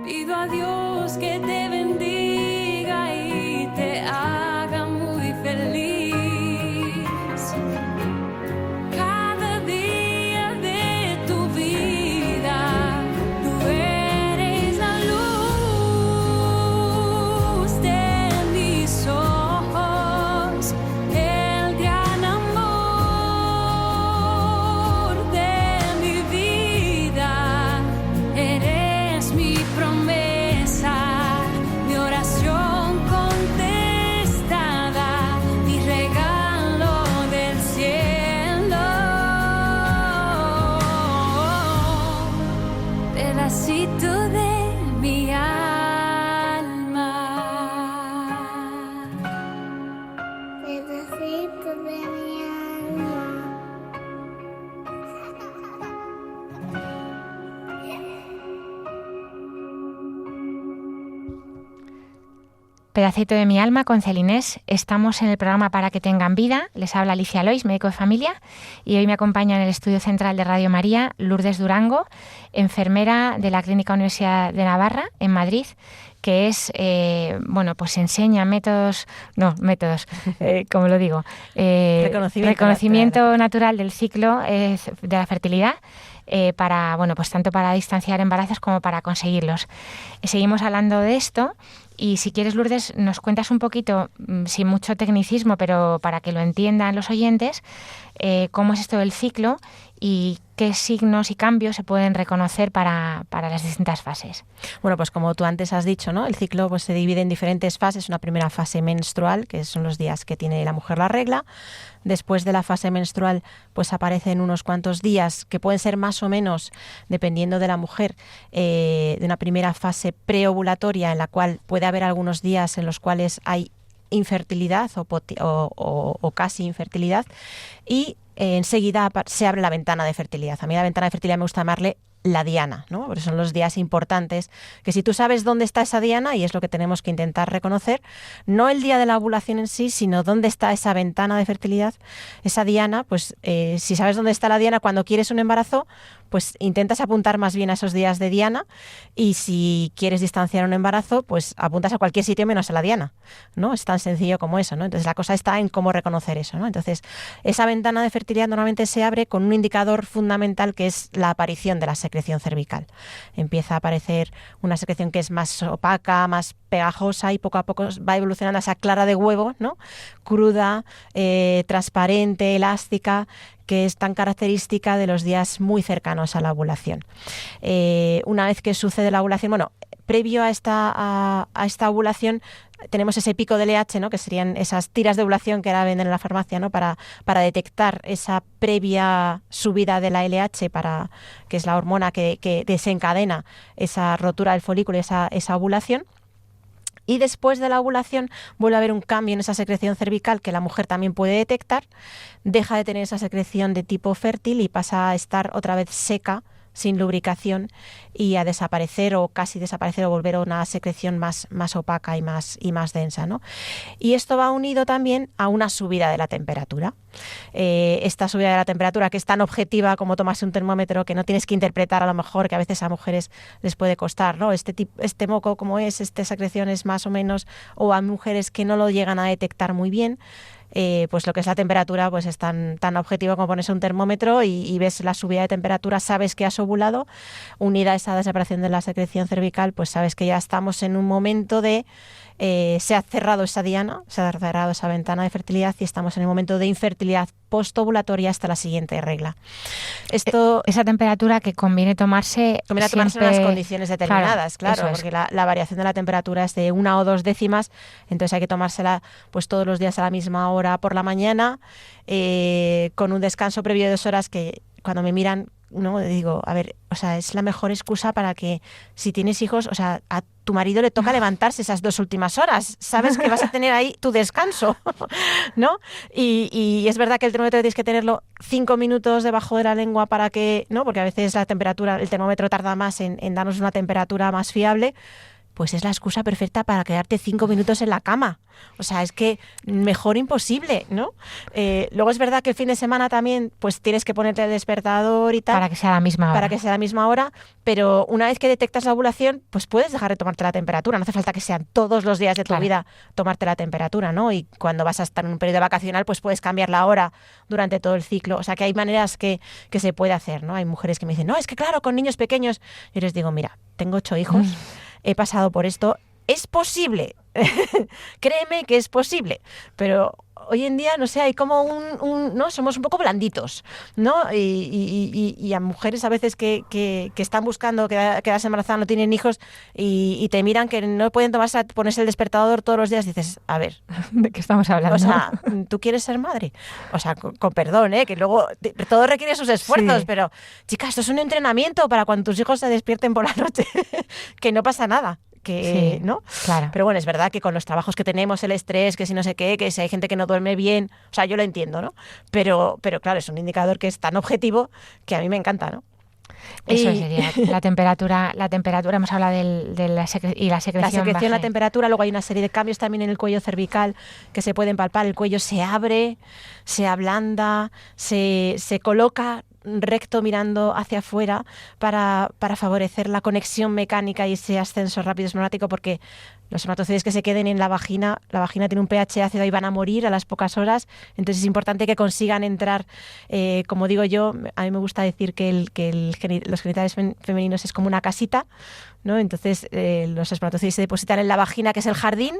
Pido a Dios que te bendiga y te haga muy feliz. Cada día de tu vida, tú eres la luz pedacito de mi alma. Pedacito de mi alma. Pedacito de mi alma con Celinés. Estamos en el programa Para que tengan vida. Les habla Alicia Lois, médico de familia, y hoy me acompaña en el estudio central de Radio María Lourdes Durango, enfermera de la Clínica Universidad de Navarra en Madrid, que es, pues enseña reconocimiento natural del ciclo de la fertilidad, tanto para distanciar embarazos como para conseguirlos. Seguimos hablando de esto. Y si quieres, Lourdes, nos cuentas un poquito, sin mucho tecnicismo, pero para que lo entiendan los oyentes, cómo es esto del ciclo y qué signos y cambios se pueden reconocer para las distintas fases. Bueno, pues como tú antes has dicho, ¿no? El ciclo pues se divide en diferentes fases. Una primera fase menstrual, que son los días que tiene la mujer la regla. Después de la fase menstrual, pues aparecen unos cuantos días que pueden ser más o menos, dependiendo de la mujer, de una primera fase preovulatoria, en la cual puede haber algunos días en los cuales hay infertilidad o casi infertilidad, y enseguida se abre la ventana de fertilidad. A mí la ventana de fertilidad me gusta llamarle la diana, ¿no? Porque son los días importantes, que si tú sabes dónde está esa diana, y es lo que tenemos que intentar reconocer, no el día de la ovulación en sí, sino dónde está esa ventana de fertilidad, esa diana, pues si sabes dónde está la diana cuando quieres un embarazo, pues intentas apuntar más bien a esos días de diana, y si quieres distanciar un embarazo, pues apuntas a cualquier sitio menos a la diana, ¿no? Es tan sencillo como eso, ¿no? Entonces la cosa está en cómo reconocer eso, ¿no? Entonces esa ventana de fertilidad normalmente se abre con un indicador fundamental, que es la aparición de la secreción cervical. Empieza a aparecer una secreción que es más opaca, más pegajosa, y poco a poco va evolucionando a esa clara de huevo, ¿no? Cruda, transparente, elástica, que es tan característica de los días muy cercanos a la ovulación. Una vez que sucede la ovulación, previo a esta ovulación, tenemos ese pico de LH, ¿no? Que serían esas tiras de ovulación que ahora venden en la farmacia, ¿no? Para detectar esa previa subida de la LH, que es la hormona que desencadena esa rotura del folículo y esa ovulación. Y después de la ovulación vuelve a haber un cambio en esa secreción cervical que la mujer también puede detectar, deja de tener esa secreción de tipo fértil y pasa a estar otra vez seca, sin lubricación, y a desaparecer o casi desaparecer, o volver a una secreción más opaca y más densa, ¿no? Y esto va unido también a una subida de la temperatura. Esta subida de la temperatura, que es tan objetiva como tomarse un termómetro, que no tienes que interpretar a lo mejor, que a veces a mujeres les puede costar, ¿no? Este moco como esta secreción es más o menos, o a mujeres que no lo llegan a detectar muy bien. Pues lo que es la temperatura, pues es tan objetivo como ponerse un termómetro y ves la subida de temperatura, sabes que has ovulado. Unida a esa desaparición de la secreción cervical, pues sabes que ya estamos en un momento de se ha cerrado esa diana, se ha cerrado esa ventana de fertilidad, y estamos en el momento de infertilidad postovulatoria hasta la siguiente regla. Esa temperatura que conviene tomarse en unas condiciones determinadas, claro, porque la variación de la temperatura es de 1 o 2 décimas, entonces hay que tomársela pues todos los días a la misma hora por la mañana, con un descanso previo de 2 horas, que cuando me miran, no digo, a ver, o sea, es la mejor excusa para que, si tienes hijos, o sea, a tu marido le toca levantarse esas 2 últimas horas, sabes que vas a tener ahí tu descanso, ¿no? Y es verdad que el termómetro tienes que tenerlo 5 minutos debajo de la lengua para que, ¿no? Porque a veces la temperatura, el termómetro tarda más en darnos una temperatura más fiable. Pues es la excusa perfecta para quedarte 5 minutos en la cama. O sea, es que mejor imposible, ¿no? Luego es verdad que el fin de semana también pues tienes que ponerte el despertador y tal. Para que sea la misma hora. Para que sea la misma hora, pero una vez que detectas la ovulación, pues puedes dejar de tomarte la temperatura. No hace falta que sean todos los días de tu vida tomarte la temperatura, ¿no? Y cuando vas a estar en un periodo vacacional, pues puedes cambiar la hora durante todo el ciclo. O sea, que hay maneras que se puede hacer, ¿no? Hay mujeres que me dicen, no, es que claro, con niños pequeños. Yo les digo, mira, tengo 8 hijos. He pasado por esto, es posible, créeme que es posible, pero hoy en día, no sé, hay como ¿no? Somos un poco blanditos, ¿no? Y a mujeres a veces que están buscando quedarse embarazadas, no tienen hijos y te miran que no pueden ponerse el despertador todos los días, dices, a ver, ¿de qué estamos hablando? o sea, ¿tú quieres ser madre? O sea, con perdón, que luego todo requiere sus esfuerzos, Sí. pero, chicas, esto es un entrenamiento para cuando tus hijos se despierten por la noche, que no pasa nada. Sí, ¿no? claro. Pero bueno, es verdad que con los trabajos que tenemos, el estrés, que si no sé qué, que si hay gente que no duerme bien, o sea, yo lo entiendo, ¿no? Pero claro, es un indicador que es tan objetivo que a mí me encanta, ¿no? Eso Y- sería la temperatura, hemos hablado de la secreción. La secreción, la baje. temperatura, luego hay una serie de cambios también en el cuello cervical que se pueden palpar. El cuello se abre, se ablanda, se coloca recto mirando hacia afuera para favorecer la conexión mecánica y ese ascenso rápido espermático, porque los espermatozoides que se queden en la vagina tiene un pH ácido y van a morir a las pocas horas, entonces es importante que consigan entrar, como digo yo, a mí me gusta decir que los genitales femeninos es como una casita, ¿no? Entonces los espermatozoides se depositan en la vagina, que es el jardín,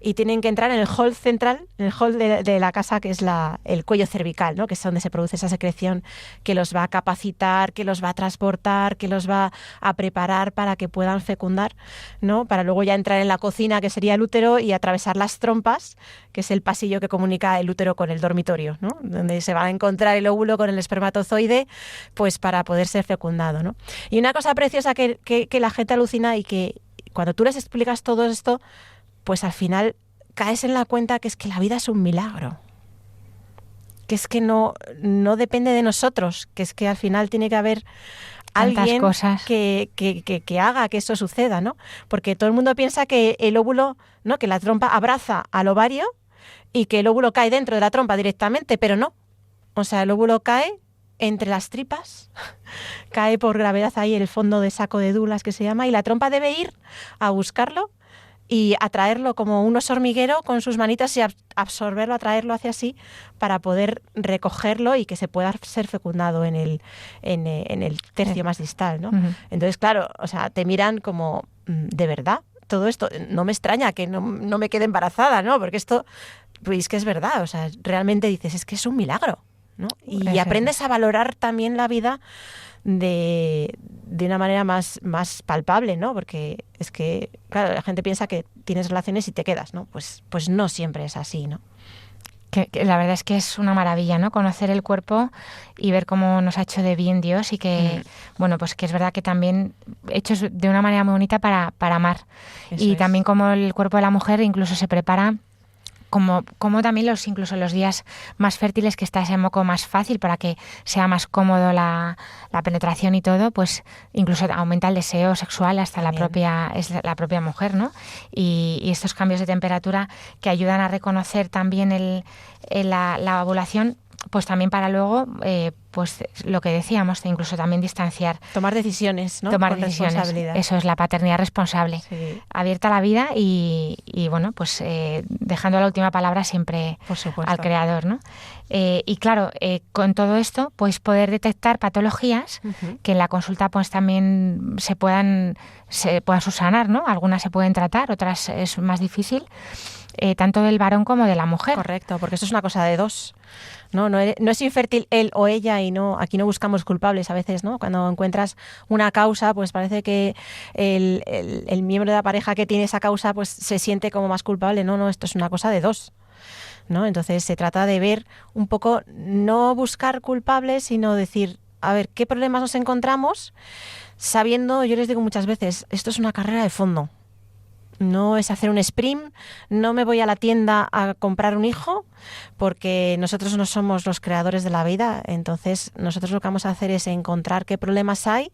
y tienen que entrar en el hall central, en el hall de la casa, que es el cuello cervical, ¿no? Que es donde se produce esa secreción que los va a capacitar, que los va a transportar, que los va a preparar para que puedan fecundar, ¿no? Para luego ya entrar en la cocina, que sería el útero, y atravesar las trompas, que es el pasillo que comunica el útero con el dormitorio, ¿no? Donde se va a encontrar el óvulo con el espermatozoide, pues para poder ser fecundado, ¿no? Y una cosa preciosa que la gente alucina y que cuando tú les explicas todo esto, pues al final caes en la cuenta que es que la vida es un milagro. Que es que no depende de nosotros, que es que al final tiene que haber Tantas alguien cosas. que haga que eso suceda, ¿no? Porque todo el mundo piensa que el óvulo, ¿no? Que la trompa abraza al ovario y que el óvulo cae dentro de la trompa directamente, pero no. O sea, el óvulo cae entre las tripas, cae por gravedad ahí en el fondo de saco de Douglas, que se llama, y la trompa debe ir a buscarlo y atraerlo como un oso hormiguero con sus manitas y absorberlo, atraerlo hacia sí para poder recogerlo y que se pueda ser fecundado en el tercio más distal, ¿no? Ujú. Entonces, claro, o sea, te miran como, ¿de verdad? Todo esto, no me extraña que no me quede embarazada, ¿no? Porque esto, pues que es verdad, o sea, realmente dices, es que es un milagro, ¿no? Y Eso aprendes a valorar también la vida de una manera más palpable, ¿no? Porque es que, claro, la gente piensa que tienes relaciones y te quedas, ¿no? Pues no siempre es así, ¿no? Que la verdad es que es una maravilla, ¿no? Conocer el cuerpo y ver cómo nos ha hecho de bien Dios y que, bueno, pues que es verdad que también hechos de una manera muy bonita para amar. Eso Y es. también como el cuerpo de la mujer incluso se prepara como también incluso los días más fértiles, que está ese moco más fácil para que sea más cómodo la penetración y todo, pues incluso aumenta el deseo sexual hasta la propia mujer, ¿no? Y estos cambios de temperatura que ayudan a reconocer también la ovulación, pues también para luego, pues lo que decíamos, incluso también distanciar. Tomar decisiones, ¿no? Tomar Con decisiones. responsabilidad. Eso es la paternidad responsable. Sí, Abierta a la vida y bueno, pues dejando la última palabra siempre por supuesto. al creador, ¿no? Y claro, con todo esto, pues poder detectar patologías Ujú. que en la consulta pues también se puedan subsanar, ¿no? Algunas se pueden tratar, otras es más difícil, tanto del varón como de la mujer. Correcto, porque esto es una cosa de dos. No es infértil él o ella y aquí no buscamos culpables a veces, ¿no? Cuando encuentras una causa, pues parece que el miembro de la pareja que tiene esa causa pues se siente como más culpable. No, esto es una cosa de dos, ¿no? Entonces se trata de ver un poco, no buscar culpables, sino decir, a ver, ¿qué problemas nos encontramos? Sabiendo, yo les digo muchas veces, esto es una carrera de fondo. No es hacer un sprint, no me voy a la tienda a comprar un hijo, porque nosotros no somos los creadores de la vida. Entonces nosotros lo que vamos a hacer es encontrar qué problemas hay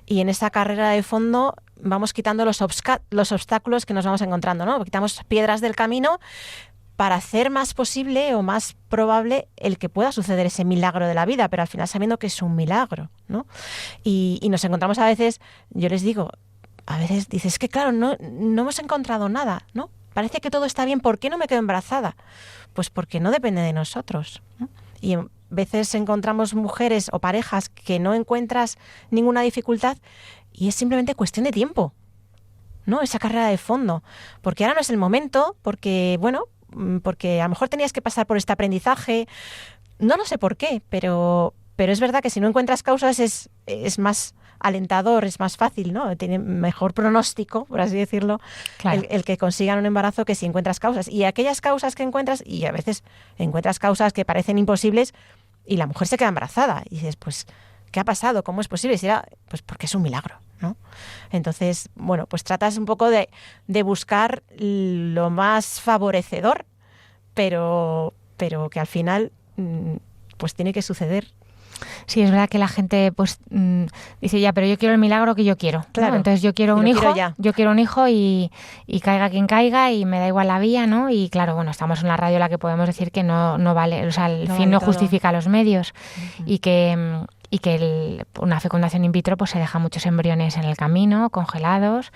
y en esa carrera de fondo vamos quitando los obstáculos que nos vamos encontrando, ¿no? Quitamos piedras del camino para hacer más posible o más probable el que pueda suceder ese milagro de la vida, pero al final sabiendo que es un milagro, ¿no? Y nos encontramos a veces, yo les digo, a veces dices, es que claro, no hemos encontrado nada, ¿no? Parece que todo está bien, ¿por qué no me quedo embarazada? Pues porque no depende de nosotros, ¿no? Y a veces encontramos mujeres o parejas que no encuentras ninguna dificultad y es simplemente cuestión de tiempo, ¿no? Esa carrera de fondo, porque ahora no es el momento, porque, bueno, porque a lo mejor tenías que pasar por este aprendizaje. No lo sé por qué, pero es verdad que si no encuentras causas es más alentador, es más fácil, ¿no? Tiene mejor pronóstico, por así decirlo, Claro. el que consigan un embarazo que si encuentras causas. Y aquellas causas que encuentras, y a veces encuentras causas que parecen imposibles y la mujer se queda embarazada. Y dices, pues, ¿qué ha pasado? ¿Cómo es posible? Y será, pues porque es un milagro, ¿no? Entonces, bueno, pues tratas un poco de buscar lo más favorecedor, pero que al final pues tiene que suceder. Sí, es verdad que la gente pues dice, ya, pero yo quiero el milagro que yo quiero, ¿no? Claro. Entonces yo quiero Y un lo hijo, quiero ya. yo quiero un hijo y caiga quien caiga y me da igual la vía, ¿no? Y claro, bueno, estamos en la radio en la que podemos decir que no vale, o sea, el No fin vale no todo. justifica los medios y que una fecundación in vitro pues se deja muchos embriones en el camino, congelados,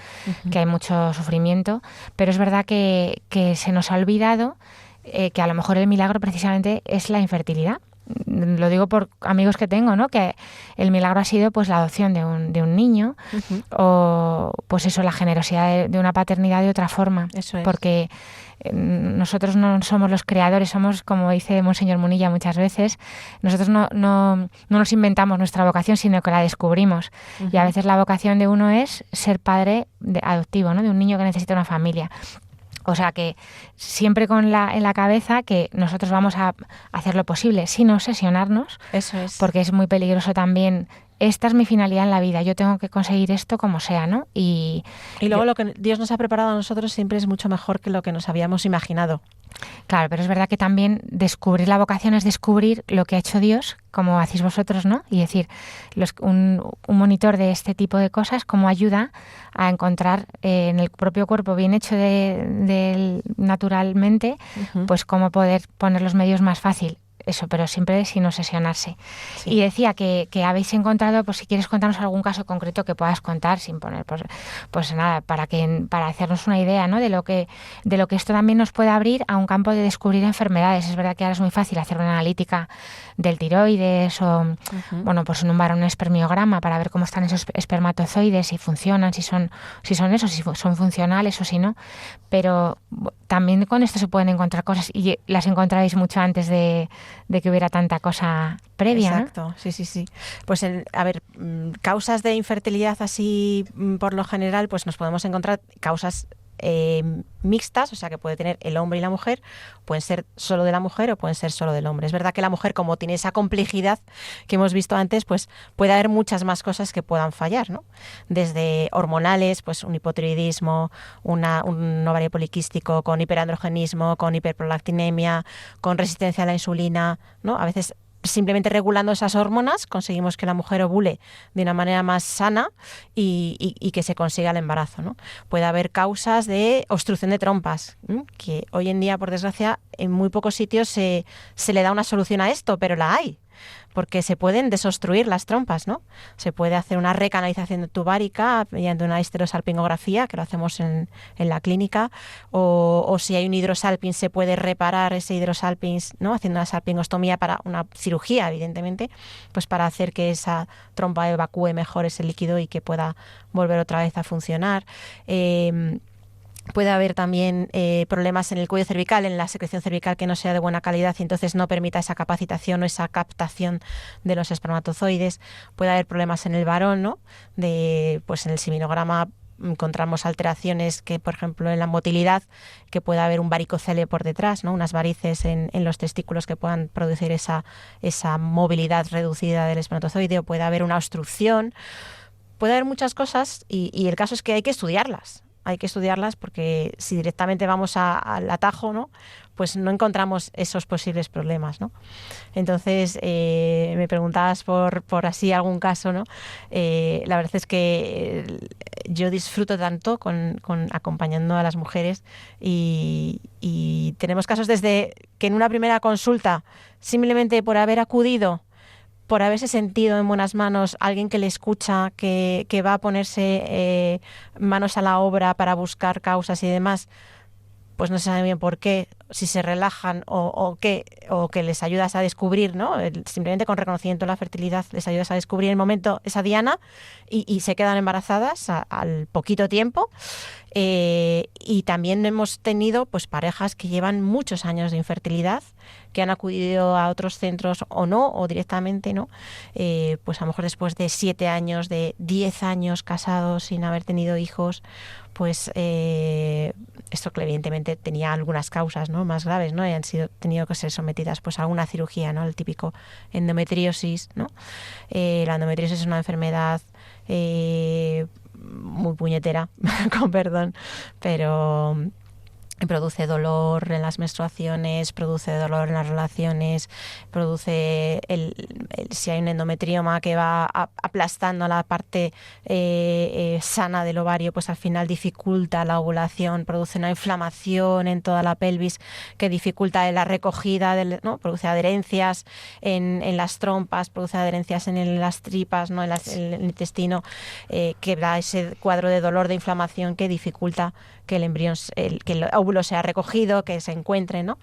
que hay mucho sufrimiento, pero es verdad que se nos ha olvidado que a lo mejor el milagro precisamente es la infertilidad. Lo digo por amigos que tengo, ¿no? Que el milagro ha sido pues la adopción de un niño o pues eso, la generosidad de una paternidad de otra forma. Eso es. Porque nosotros no somos los creadores, somos, como dice Monseñor Munilla muchas veces, nosotros no nos inventamos nuestra vocación, sino que la descubrimos. Y a veces la vocación de uno es ser padre adoptivo, ¿no? De un niño que necesita una familia. O sea que siempre en la cabeza que nosotros vamos a hacer lo posible sin obsesionarnos, Eso es. porque es muy peligroso también. Esta es mi finalidad en la vida, yo tengo que conseguir esto como sea, ¿no? Y luego lo que Dios nos ha preparado a nosotros siempre es mucho mejor que lo que nos habíamos imaginado. claro, pero es verdad que también descubrir la vocación es descubrir lo que ha hecho Dios, como hacéis vosotros, ¿no? Y decir, un monitor de este tipo de cosas, cómo ayuda a encontrar en el propio cuerpo bien hecho naturalmente, pues cómo poder poner los medios más fácil. Eso, pero siempre sin obsesionarse. Sí. Y decía que habéis encontrado, pues si quieres contarnos algún caso concreto que puedas contar, sin poner, pues nada, para hacernos una idea, ¿no? de lo que esto también nos puede abrir a un campo de descubrir enfermedades. Es verdad que ahora es muy fácil hacer una analítica del tiroides o, bueno, pues en un espermiograma para ver cómo están esos espermatozoides, si funcionan, si son esos, si son funcionales o si no. Pero también con esto se pueden encontrar cosas y las encontraréis mucho antes de que hubiera tanta cosa previa, Exacto, ¿no? Sí. Pues, causas de infertilidad así, por lo general, pues nos podemos encontrar causas mixtas, o sea que puede tener el hombre y la mujer, pueden ser solo de la mujer o pueden ser solo del hombre. Es verdad que la mujer, como tiene esa complejidad que hemos visto antes, pues puede haber muchas más cosas que puedan fallar, ¿no? Desde hormonales, pues un hipotiroidismo, un ovario poliquístico con hiperandrogenismo, con hiperprolactinemia, con resistencia a la insulina, ¿no? A veces simplemente regulando esas hormonas conseguimos que la mujer ovule de una manera más sana y que se consiga el embarazo, ¿no? Puede haber causas de obstrucción de trompas, que hoy en día, por desgracia, en muy pocos sitios se le da una solución a esto, pero la hay, porque se pueden desobstruir las trompas, ¿no? Se puede hacer una recanalización tubárica mediante una histerosalpingografía, que lo hacemos en la clínica, o si hay un hidrosalping se puede reparar ese hidrosalping, ¿no? Haciendo una salpingostomía para una cirugía, evidentemente, pues para hacer que esa trompa evacúe mejor ese líquido y que pueda volver otra vez a funcionar. Puede haber también problemas en el cuello cervical, en la secreción cervical que no sea de buena calidad y entonces no permita esa capacitación o esa captación de los espermatozoides. Puede haber problemas en el varón, ¿no? Pues en el seminograma encontramos alteraciones que, por ejemplo, en la motilidad, que pueda haber un varicocele por detrás, ¿no? Unas varices en los testículos que puedan producir esa movilidad reducida del espermatozoide, o puede haber una obstrucción. Puede haber muchas cosas y el caso es que hay que estudiarlas. Hay que estudiarlas porque si directamente vamos al atajo, ¿no? Pues no encontramos esos posibles problemas, ¿no? Entonces, me preguntabas por así algún caso, ¿no? La verdad es que yo disfruto tanto con acompañando a las mujeres y tenemos casos desde que en una primera consulta, simplemente por haber acudido, por haberse sentido en buenas manos, alguien que le escucha, que va a ponerse manos a la obra para buscar causas y demás, pues no se sabe bien por qué, si se relajan o que les ayudas a descubrir, ¿no? Simplemente con reconocimiento de la fertilidad les ayudas a descubrir el momento esa diana y se quedan embarazadas al poquito tiempo. Y también hemos tenido pues parejas que llevan muchos años de infertilidad, que han acudido a otros centros o no, o directamente no, pues a lo mejor después de 7 años, de 10 años casados sin haber tenido hijos, pues esto que evidentemente tenía algunas causas, ¿no?, más graves, ¿no?, y han tenido que ser sometidas pues a una cirugía, ¿no?, el típico endometriosis, ¿no? La endometriosis es una enfermedad muy puñetera, con perdón, pero produce dolor en las menstruaciones, produce dolor en las relaciones, produce si hay un endometrioma que va aplastando la parte sana del ovario, pues al final dificulta la ovulación, produce una inflamación en toda la pelvis que dificulta la recogida, ¿no? Produce adherencias en las trompas, produce adherencias en las tripas, ¿no?, en el intestino, que da ese cuadro de dolor, de inflamación que dificulta que el embrión, que el óvulo sea recogido, que se encuentre, ¿no?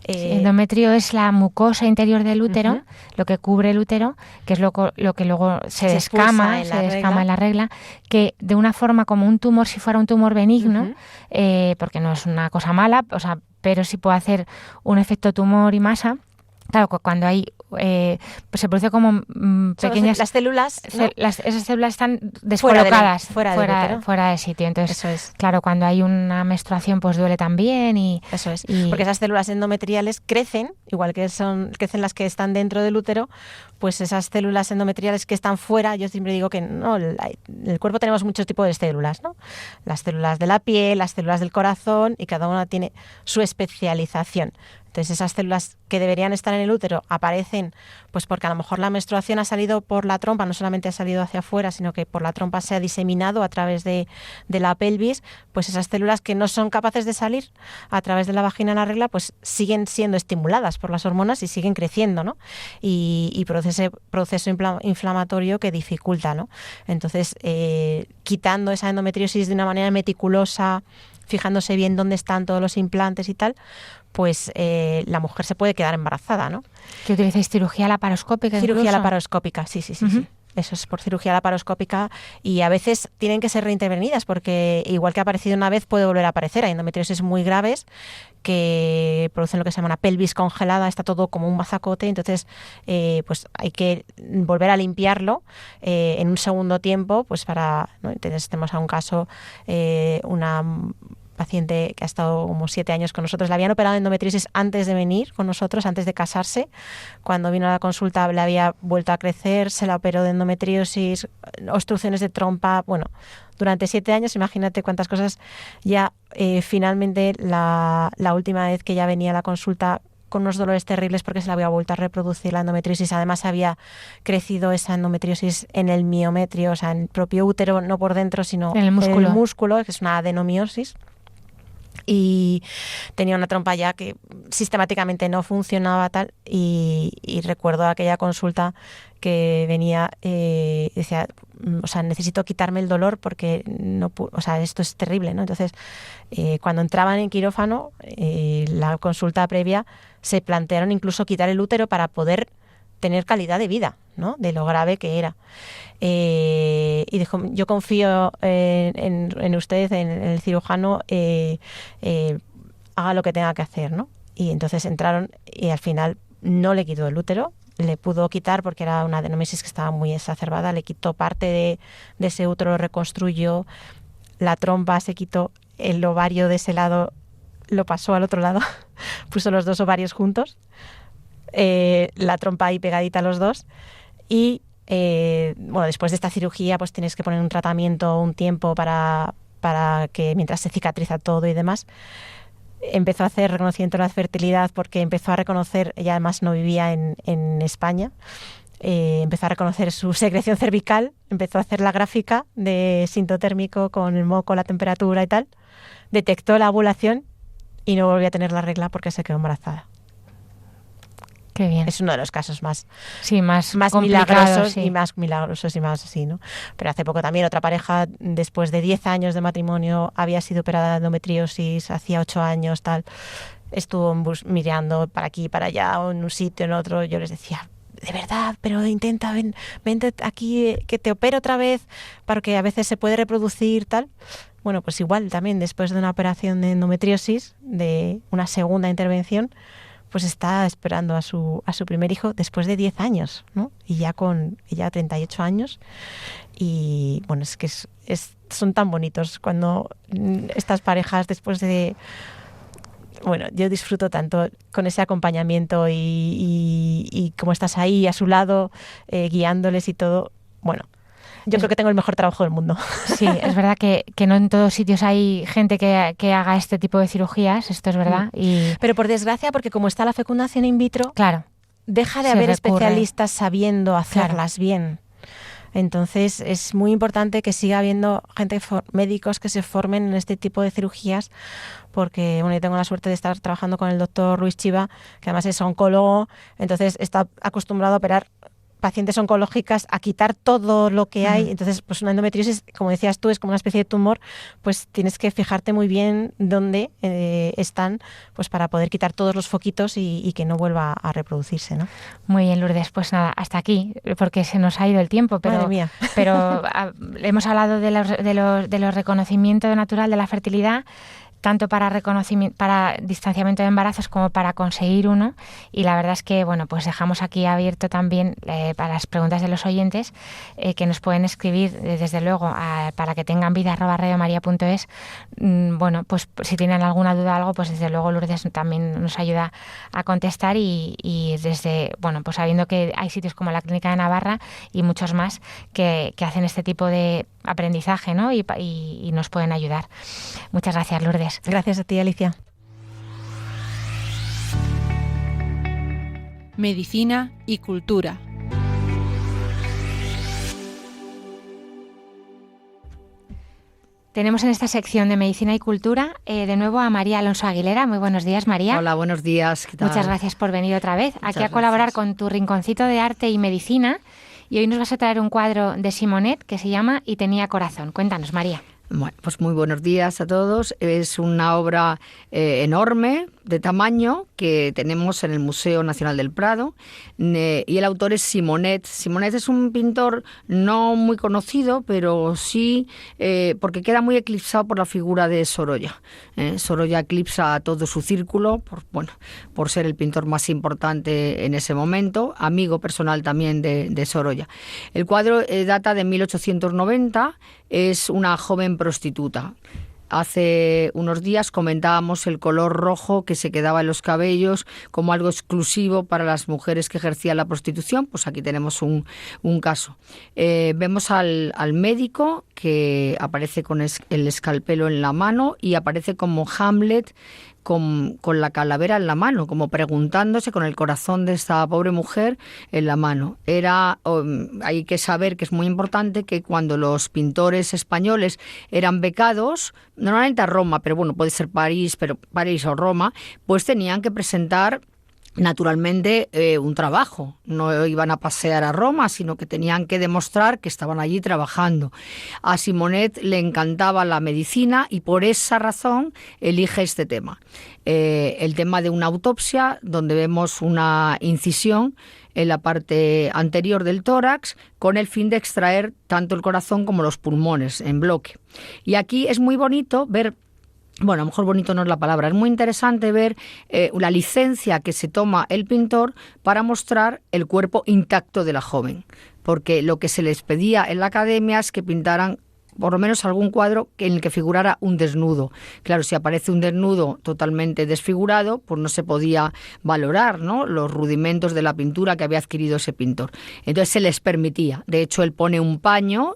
El endometrio es la mucosa interior del útero, lo que cubre el útero, que es lo que luego se descama en la regla, que de una forma como un tumor, si fuera un tumor benigno, porque no es una cosa mala, o sea, pero sí puede hacer un efecto tumor y masa. Claro, cuando hay pues se produce como pequeñas... Las células, ¿no? Esas células están descolocadas, fuera de sitio. Entonces, eso es. Claro, cuando hay una menstruación, pues duele también. Eso es, porque esas células endometriales crecen, igual que crecen las que están dentro del útero, pues esas células endometriales que están fuera, yo siempre digo que no, en el cuerpo tenemos muchos tipos de células, ¿no? Las células de la piel, las células del corazón, y cada una tiene su especialización. Entonces esas células que deberían estar en el útero aparecen pues porque a lo mejor la menstruación ha salido por la trompa, no solamente ha salido hacia afuera, sino que por la trompa se ha diseminado a través de la pelvis, pues esas células que no son capaces de salir a través de la vagina en la regla, pues siguen siendo estimuladas por las hormonas y siguen creciendo, ¿no? Y produce ese proceso inflamatorio que dificulta, ¿no? Entonces, quitando esa endometriosis de una manera meticulosa, fijándose bien dónde están todos los implantes y tal, pues la mujer se puede quedar embarazada, ¿no? ¿Que utilizáis cirugía laparoscópica? Cirugía laparoscópica, sí. Eso es por cirugía laparoscópica, y a veces tienen que ser reintervenidas porque igual que ha aparecido una vez puede volver a aparecer. Hay endometriosis muy graves que producen lo que se llama una pelvis congelada, está todo como un mazacote, entonces pues hay que volver a limpiarlo en un segundo tiempo, pues para, ¿no? Entonces tenemos a un caso, una paciente que ha estado como 7 años con nosotros. Le habían operado de endometriosis antes de venir con nosotros, antes de casarse. Cuando vino a la consulta le había vuelto a crecer, se la operó de endometriosis, obstrucciones de trompa, bueno, durante 7 años, imagínate cuántas cosas. Ya finalmente la última vez que ya venía a la consulta con unos dolores terribles porque se le había vuelto a reproducir la endometriosis. Además había crecido esa endometriosis en el miometrio, o sea, en el propio útero, no por dentro, sino en el músculo, que es una adenomiosis. Y tenía una trompa ya que sistemáticamente no funcionaba tal, y recuerdo aquella consulta que venía y decía, o sea, necesito quitarme el dolor porque no, o sea, esto es terrible, ¿no? Entonces, cuando entraban en quirófano, la consulta previa, se plantearon incluso quitar el útero para poder tener calidad de vida, ¿no?, de lo grave que era. Y dijo, yo confío en usted, en el cirujano, haga lo que tenga que hacer, ¿no? Y entonces entraron y al final no le quitó el útero, le pudo quitar porque era una adenomiosis que estaba muy exacerbada, le quitó parte de ese útero, lo reconstruyó, la trompa se quitó, el ovario de ese lado lo pasó al otro lado, puso los dos ovarios juntos, la trompa ahí pegadita a los dos, y bueno, después de esta cirugía pues tienes que poner un tratamiento, un tiempo para que mientras se cicatriza todo y demás. Empezó a hacer reconocimiento de la fertilidad porque empezó a reconocer, ella además no vivía en España, empezó a reconocer su secreción cervical, empezó a hacer la gráfica de sintotérmico con el moco, la temperatura y tal, detectó la ovulación y no volvió a tener la regla porque se quedó embarazada. Qué bien. Es uno de los casos más milagrosos, y más milagrosos y más así, ¿no? Pero hace poco también otra pareja, después de 10 años de matrimonio, había sido operada de endometriosis, hacía 8 años, tal. estuvo mirando para aquí, para allá, o en un sitio, en otro. Yo les decía, de verdad, pero intenta, vente aquí, que te opere otra vez, para que a veces se puede reproducir, tal. Bueno, pues igual también después de una operación de endometriosis, de una segunda intervención, pues está esperando a su primer hijo después de 10 años, ¿no? Y ya con ella 38 años. Y bueno, es que son tan bonitos cuando estas parejas después de... Bueno, yo disfruto tanto con ese acompañamiento y cómo estás ahí a su lado, guiándoles y todo. Bueno, yo creo que tengo el mejor trabajo del mundo. Sí, es verdad que no en todos sitios hay gente que haga este tipo de cirugías, esto es verdad. Pero por desgracia, porque como está la fecundación in vitro, claro, deja de haber especialistas sabiendo hacerlas bien. Entonces es muy importante que siga habiendo médicos que se formen en este tipo de cirugías, porque bueno, yo tengo la suerte de estar trabajando con el doctor Ruiz Chiva, que además es oncólogo, entonces está acostumbrado a operar pacientes oncológicas, a quitar todo lo que hay. Entonces, pues una endometriosis, como decías tú, es como una especie de tumor, pues tienes que fijarte muy bien dónde están, pues para poder quitar todos los foquitos y que no vuelva a reproducirse, ¿no? Muy bien, Lourdes, pues nada, hasta aquí, porque se nos ha ido el tiempo, pero, Madre mía. Pero hemos hablado de los reconocimientos natural de la fertilidad, tanto para distanciamiento de embarazos como para conseguir uno, y la verdad es que bueno, pues dejamos aquí abierto también para las preguntas de los oyentes, que nos pueden escribir desde luego para que tengan vida @radiomaria.es. Bueno, pues si tienen alguna duda o algo, pues desde luego Lourdes también nos ayuda a contestar, y desde, bueno, pues sabiendo que hay sitios como la Clínica de Navarra y muchos más que hacen este tipo de aprendizaje, ¿no? Y nos pueden ayudar. Muchas gracias, Lourdes. Gracias a ti, Alicia. Medicina y cultura. Tenemos en esta sección de Medicina y Cultura de nuevo a María Alonso Aguilera. Muy buenos días, María. Hola, buenos días. ¿Qué tal? Muchas gracias por venir otra vez aquí a Muchas colaborar gracias. con tu rinconcito de arte y medicina. Y hoy nos vas a traer un cuadro de Simonet que se llama Y tenía corazón. Cuéntanos, María. Bueno, pues muy buenos días a todos. Es una obra enorme, de tamaño, que tenemos en el Museo Nacional del Prado, y el autor es Simonet. Simonet es un pintor no muy conocido, pero sí porque queda muy eclipsado por la figura de Sorolla. Sorolla eclipsa a todo su círculo por ser el pintor más importante en ese momento, amigo personal también de Sorolla. El cuadro data de 1890, es una joven prostituta. Hace unos días comentábamos el color rojo que se quedaba en los cabellos como algo exclusivo para las mujeres que ejercían la prostitución. Pues aquí tenemos un caso. Vemos al médico que aparece con el escalpelo en la mano y aparece como Hamlet con la calavera en la mano, como preguntándose, con el corazón de esta pobre mujer en la mano. Hay que saber que es muy importante que cuando los pintores españoles eran becados, normalmente a Roma, pero bueno, puede ser París o Roma, pues tenían que presentar naturalmente un trabajo. No iban a pasear a Roma, sino que tenían que demostrar que estaban allí trabajando. A Simonet le encantaba la medicina y por esa razón elige este tema. El tema de una autopsia, donde vemos una incisión en la parte anterior del tórax con el fin de extraer tanto el corazón como los pulmones en bloque. Y aquí es muy bonito ver, bueno, a lo mejor bonito no es la palabra, es muy interesante ver la licencia que se toma el pintor para mostrar el cuerpo intacto de la joven, porque lo que se les pedía en la academia es que pintaran por lo menos algún cuadro en el que figurara un desnudo. Claro, si aparece un desnudo totalmente desfigurado, pues no se podía valorar, ¿no?, los rudimentos de la pintura que había adquirido ese pintor. Entonces se les permitía. De hecho, él pone un paño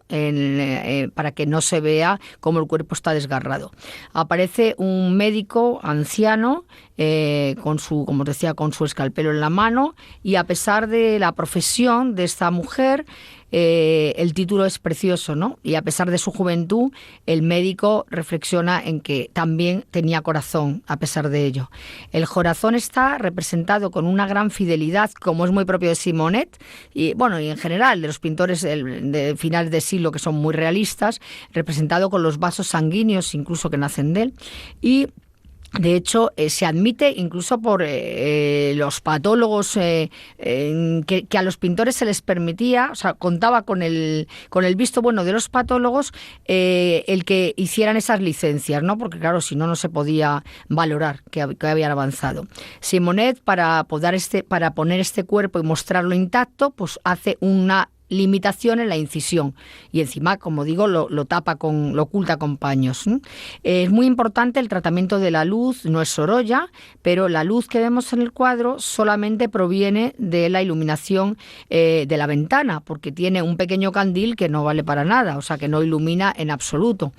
para que no se vea cómo el cuerpo está desgarrado. Aparece un médico anciano como te decía, con su escalpelo en la mano, y a pesar de la profesión de esta mujer, el título es precioso, ¿no? Y a pesar de su juventud, el médico reflexiona en que también tenía corazón a pesar de ello. El corazón está representado con una gran fidelidad, como es muy propio de Simonet, y bueno, y en general de los pintores de finales de siglo, que son muy realistas, representado con los vasos sanguíneos incluso que nacen de él. Y De hecho, se admite incluso por los patólogos que a los pintores se les permitía, o sea, contaba con el visto bueno de los patólogos el que hicieran esas licencias, ¿no? Porque claro, si no, no se podía valorar que habían avanzado. Simonet, para poner este cuerpo y mostrarlo intacto, pues hace una limitación en la incisión y encima, como digo, lo oculta con paños. Es muy importante el tratamiento de la luz, no es Sorolla, pero la luz que vemos en el cuadro solamente proviene de la iluminación de la ventana, porque tiene un pequeño candil que no vale para nada, o sea, que no ilumina en absoluto.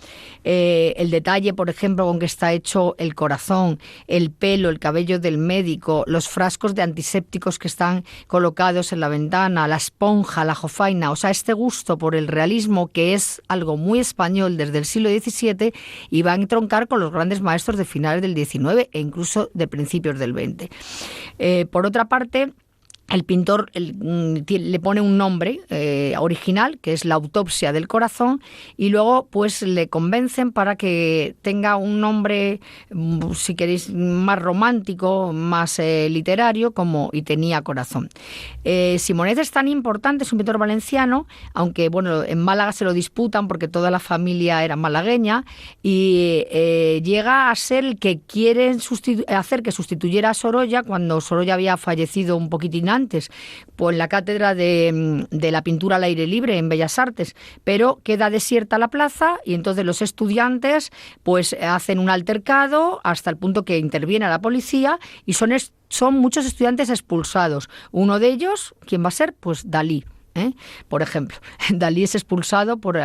El detalle, por ejemplo, con que está hecho el corazón, el pelo, el cabello del médico, los frascos de antisépticos que están colocados en la ventana, la esponja, la jofaina, o sea, este gusto por el realismo, que es algo muy español desde el siglo XVII y va a entroncar con los grandes maestros de finales del XIX e incluso de principios del XX. Por otra parte, el pintor le pone un nombre original, que es La autopsia del corazón, y luego pues le convencen para que tenga un nombre, si queréis, más romántico, más literario, como Y tenía corazón. Simonet es tan importante, es un pintor valenciano, aunque bueno, en Málaga se lo disputan porque toda la familia era malagueña, y llega a ser el que quieren hacer que sustituyera a Sorolla cuando Sorolla había fallecido un poquitín antes, pues en la cátedra de la pintura al aire libre en Bellas Artes, pero queda desierta la plaza y entonces los estudiantes pues hacen un altercado hasta el punto que interviene la policía y son muchos estudiantes expulsados. Uno de ellos, ¿quién va a ser? Pues Dalí. Por ejemplo, Dalí es expulsado por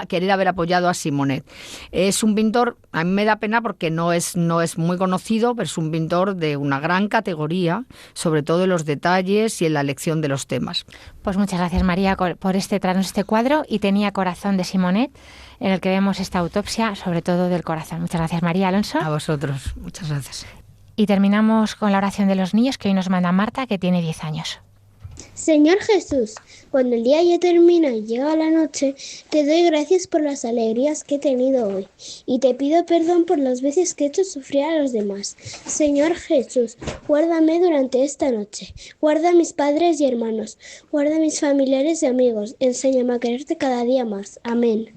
querer haber apoyado a Simonet. Es un pintor, a mí me da pena porque no es muy conocido, pero es un pintor de una gran categoría, sobre todo en los detalles y en la elección de los temas. Pues muchas gracias, María, por traernos este cuadro Y tenía corazón, de Simonet, en el que vemos esta autopsia, sobre todo del corazón. Muchas gracias, María. Alonso. A vosotros, muchas gracias. Y terminamos con la oración de los niños, que hoy nos manda Marta, que tiene 10 años. Señor Jesús, cuando el día ya termina y llega la noche, te doy gracias por las alegrías que he tenido hoy y te pido perdón por las veces que he hecho sufrir a los demás. Señor Jesús, guárdame durante esta noche, guarda a mis padres y hermanos, guarda a mis familiares y amigos, enséñame a quererte cada día más. Amén.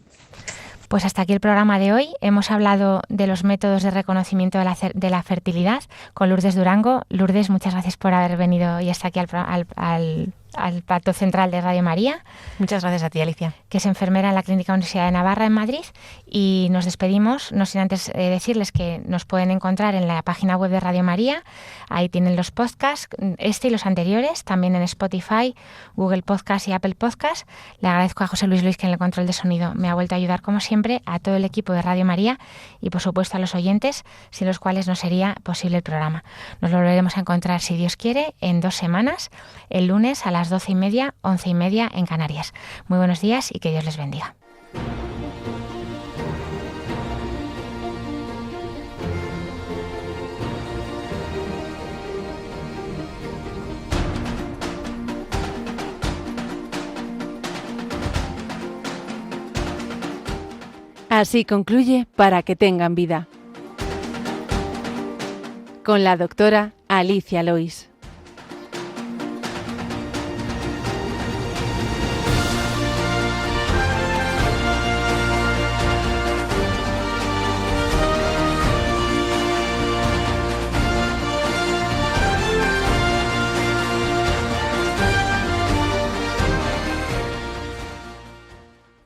Pues hasta aquí el programa de hoy. Hemos hablado de los métodos de reconocimiento de la fertilidad con Lourdes Durango. Lourdes, muchas gracias por haber venido y estar aquí al plató central de Radio María. Muchas gracias a ti, Alicia. Que es enfermera en la Clínica Universidad de Navarra en Madrid. Y nos despedimos, no sin antes decirles que nos pueden encontrar en la página web de Radio María. Ahí tienen los podcasts, este y los anteriores, también en Spotify, Google Podcast y Apple Podcast. Le agradezco a José Luis, que en el control de sonido me ha vuelto a ayudar como siempre, a todo el equipo de Radio María y por supuesto a los oyentes, sin los cuales no sería posible el programa. Nos volveremos a encontrar, si Dios quiere, en 2 semanas, el lunes a las 12:30, 11:30 en Canarias. Muy buenos días y que Dios les bendiga. Así concluye Para que tengan vida, con la doctora Alicia Lois.